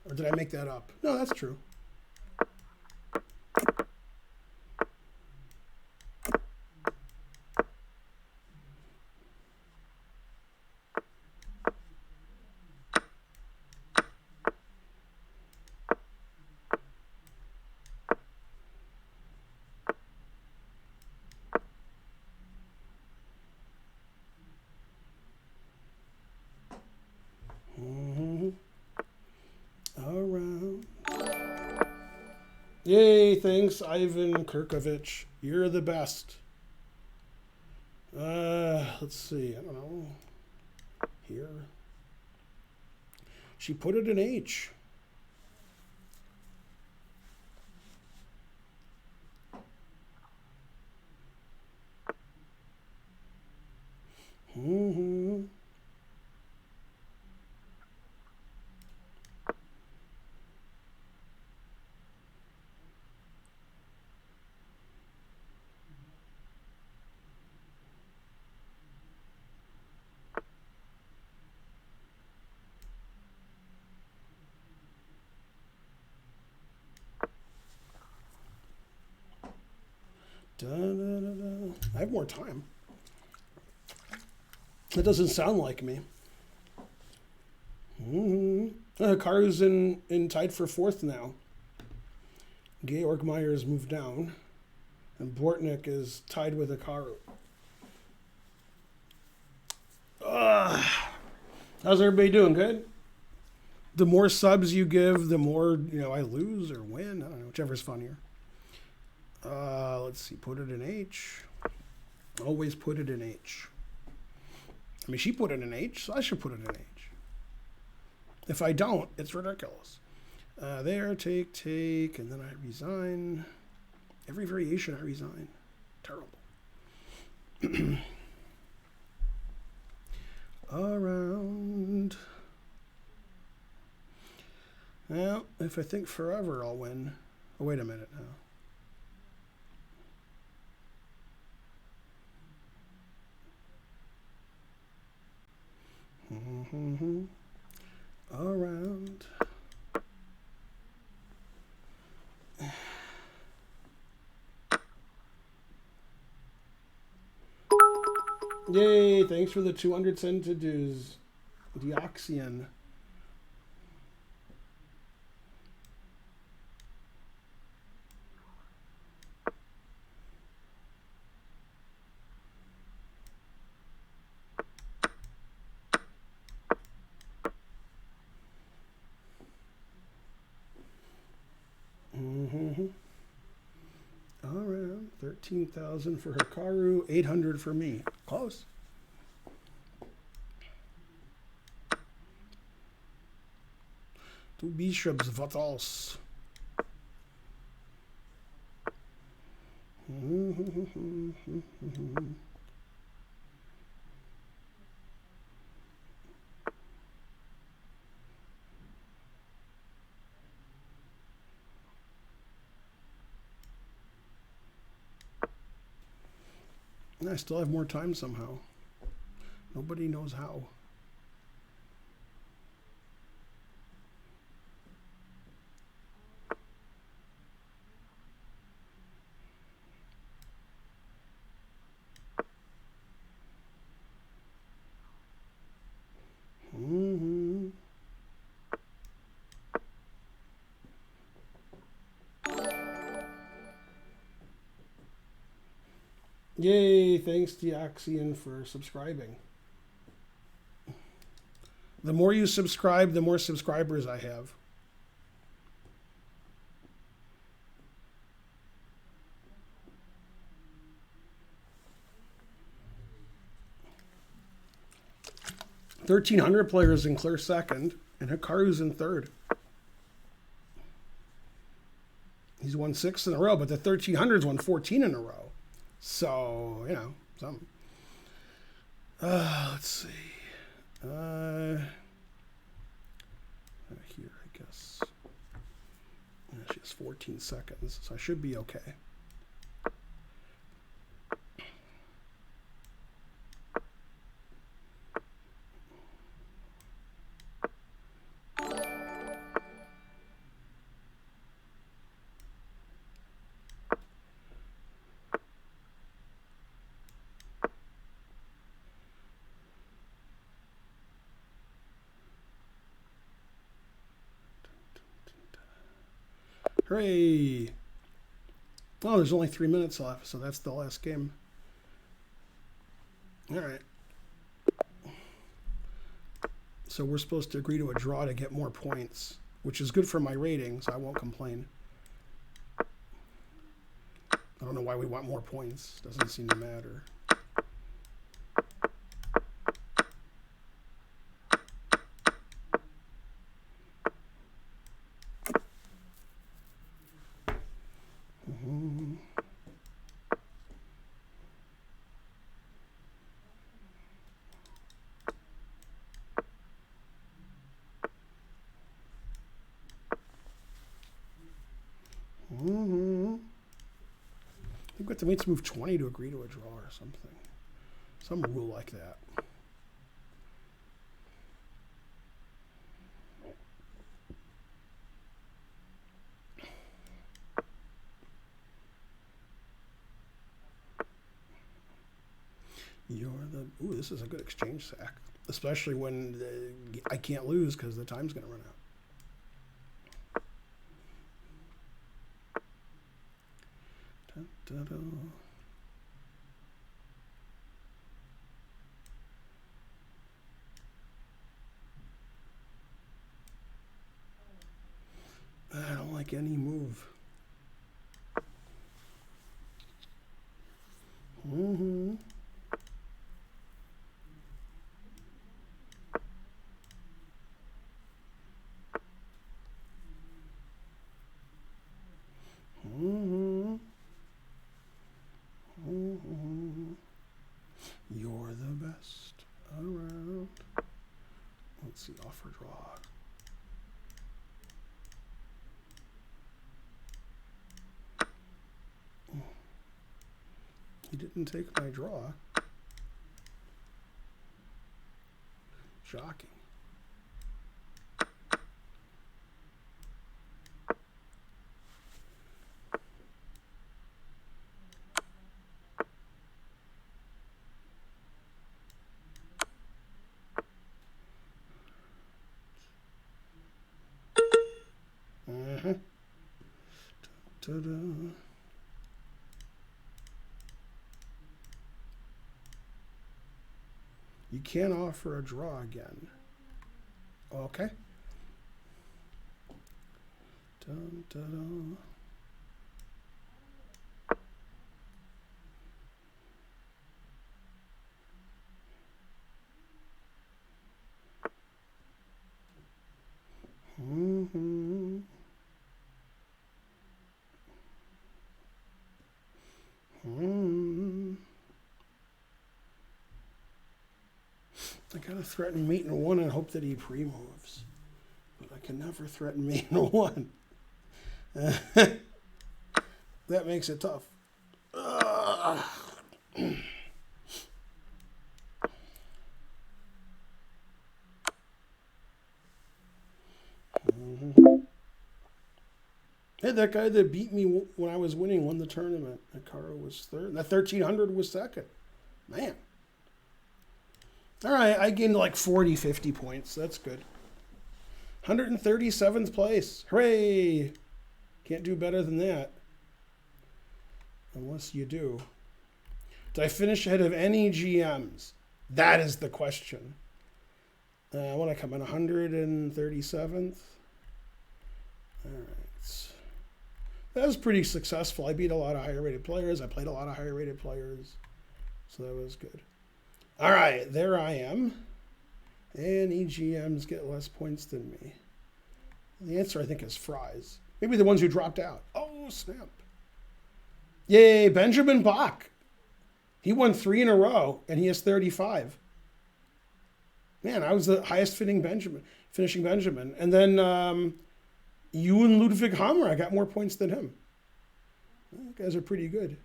Or did I make that up? No, that's true. Around. Yay, thanks, Ivan Kirkovich. You're the best. Let's see. I don't know. Here. She put it in H. Da, da, da, da. I have more time. That doesn't sound like me. Karu's in tied for fourth now. Georg Myers moved down, and Bortnick is tied with Akaru. How's everybody doing? Good? The more subs you give, the more, I lose or win. I don't know, whichever's funnier. Let's see, put it in H. Always put it in H. I mean, she put it in H, so I should put it in H. If I don't, it's ridiculous. There, take, and then I resign. Every variation I resign. Terrible. Around. Well, if I think forever, I'll win. Oh, wait a minute now. Around. Yay, thanks for the 200 centidues. Deoxyan. Around 13,000 for Hikaru, 800 for me. Close. Two bishops, what else? I still have more time somehow. Nobody knows how. Yay, thanks Deoxyan for subscribing. The more you subscribe, the more subscribers I have. $1,300 players in clear second, and Hikaru's in third. He's won 6 in a row, but the 1,300's won 14 in a row. So, you know, something. Let's see. Here, I guess. She has 14 seconds, so I should be okay. Hooray! Oh, there's only 3 minutes left, so that's the last game. All right. So we're supposed to agree to a draw to get more points, which is good for my rating, so I won't complain. I don't know why we want more points. Doesn't seem to matter. I think we have to wait to move 20 to agree to a draw or something. Some rule like that. You're the... Ooh, this is a good exchange sack. Especially when I can't lose because the time's going to run out. Da-da. I don't like any move. You're the best around. Let's see, offer draw. He didn't take my draw. Shocking. Uh-huh. Ta-da. You can't offer a draw again. Okay. Dun, dun, dun. Mm-hmm. Mm-hmm. I gotta threaten mate in one and hope that he pre-moves. But I can never threaten mate in one. That makes it tough. Hey, that guy that beat me when I was winning won the tournament. Akara was third. And that 1300 was second. Man. All right, I gained like 40, 50 points. That's good. 137th place. Hooray! Can't do better than that. Unless you do. Did I finish ahead of any GMs? That is the question. I want to come in 137th. All right. That was pretty successful. I beat a lot of higher rated players. I played a lot of higher rated players. So that was good. All right, there I am. Any GMs get less points than me? The answer, I think, is Fries. Maybe the ones who dropped out. Oh, snap. Yay, Benjamin Bach. He won 3 in a row, and he has 35. Man, I was the highest finishing Benjamin. And then you and Ludwig Hammer, I got more points than him. You guys are pretty good.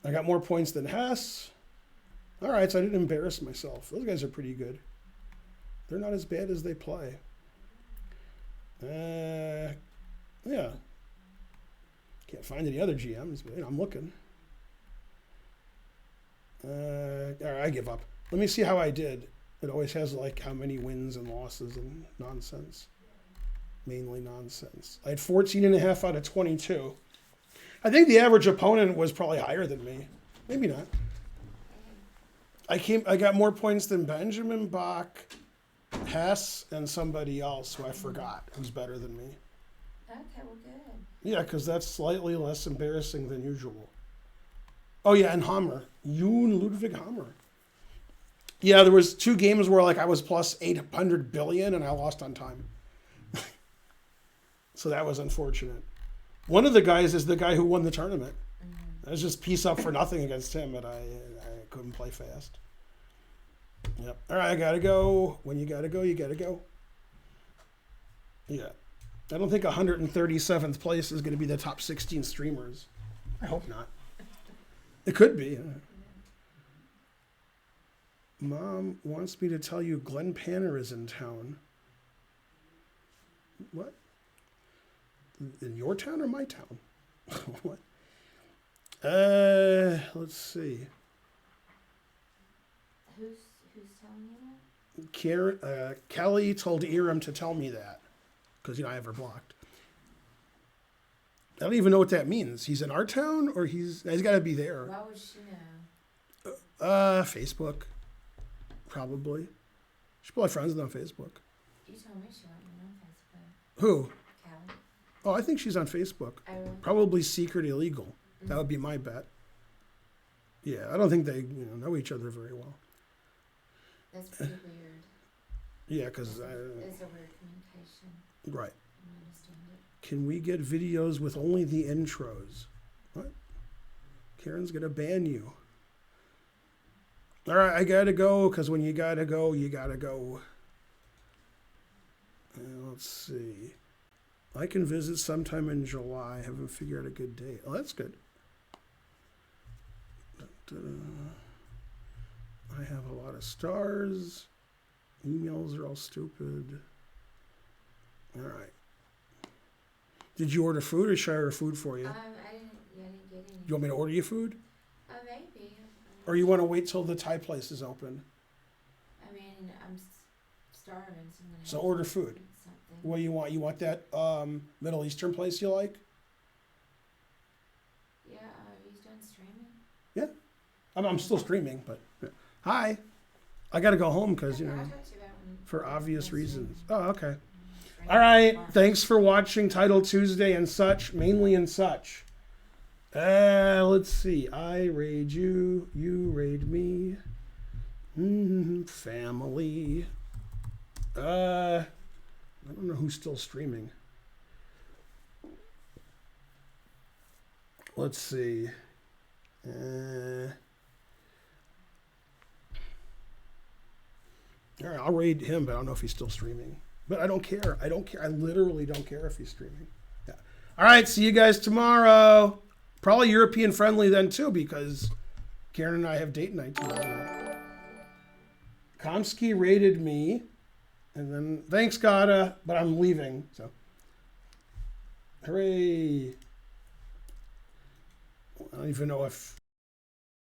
I got more points than Hess. All right, so I didn't embarrass myself. Those guys are pretty good. They're not as bad as they play. Yeah. Can't find any other GMs, but I'm looking. All right, I give up. Let me see how I did. It always has like how many wins and losses and nonsense. Mainly nonsense. I had 14.5 out of 22. I think the average opponent was probably higher than me. Maybe not. I got more points than Benjamin Bach, Hess, and somebody else who I forgot who's better than me. Okay, well, good. Yeah, because that's slightly less embarrassing than usual. Oh yeah, and Hammer. You and Ludwig Hammer. Yeah, there was 2 games where like I was plus 800 billion and I lost on time. So that was unfortunate. One of the guys is the guy who won the tournament. I was just piece up for nothing against him, and I couldn't play fast. Yep. All right, I gotta go. When you gotta go, you gotta go. Yeah. I don't think 137th place is going to be the top 16 streamers. I hope not. It could be. Mom wants me to tell you Glenn Panner is in town. What? In your town or my town? What? Let's see. Who's telling you that? Karen, Kelly told Iram to tell me that because I have her blocked. I don't even know what that means. He's in our town, or he's got to be there. Why would she know? Facebook, probably. She's probably friends with on Facebook. You told me she wasn't on Facebook. Who? Callie. Oh, I think she's on Facebook. Oh, really? Probably secret illegal. Mm-hmm. That would be my bet. Yeah, I don't think they know each other very well. That's pretty weird. Yeah, because it's a weird communication. Right. I understand it. Can we get videos with only the intros? What? Karen's gonna ban you. All right, I gotta go because when you gotta go, you gotta go. Let's see. I can visit sometime in July. I haven't figured out a good date. Oh, that's good. I have a lot of stars. Emails are all stupid. All right. Did you order food or should I order food for you? I didn't get any. You want me to order you food? Maybe. Or you want to wait till the Thai place is open? I mean, I'm starving, so I'm gonna. So have order to food. eat something. What do you want? You want that Middle Eastern place you like? Yeah. Are you done streaming? I'm still streaming, but hi. I got to go home because, Okay, you know, I'll talk to you about when- for obvious when reasons. streaming. Oh, okay. Streaming All right. tomorrow. Thanks for watching Title Tuesday and such, mainly and such. Let's see. I raid you. You raid me. Family. I don't know who's still streaming. Let's see. All right, I'll raid him, but I don't know if he's still streaming. But I don't care. I don't care. I literally don't care if he's streaming. Yeah. All right, see you guys tomorrow. Probably European friendly then too, because Karen and I have date night tomorrow. Komsky rated me, and then thanks, Gata, but I'm leaving. So, hooray! I don't even know if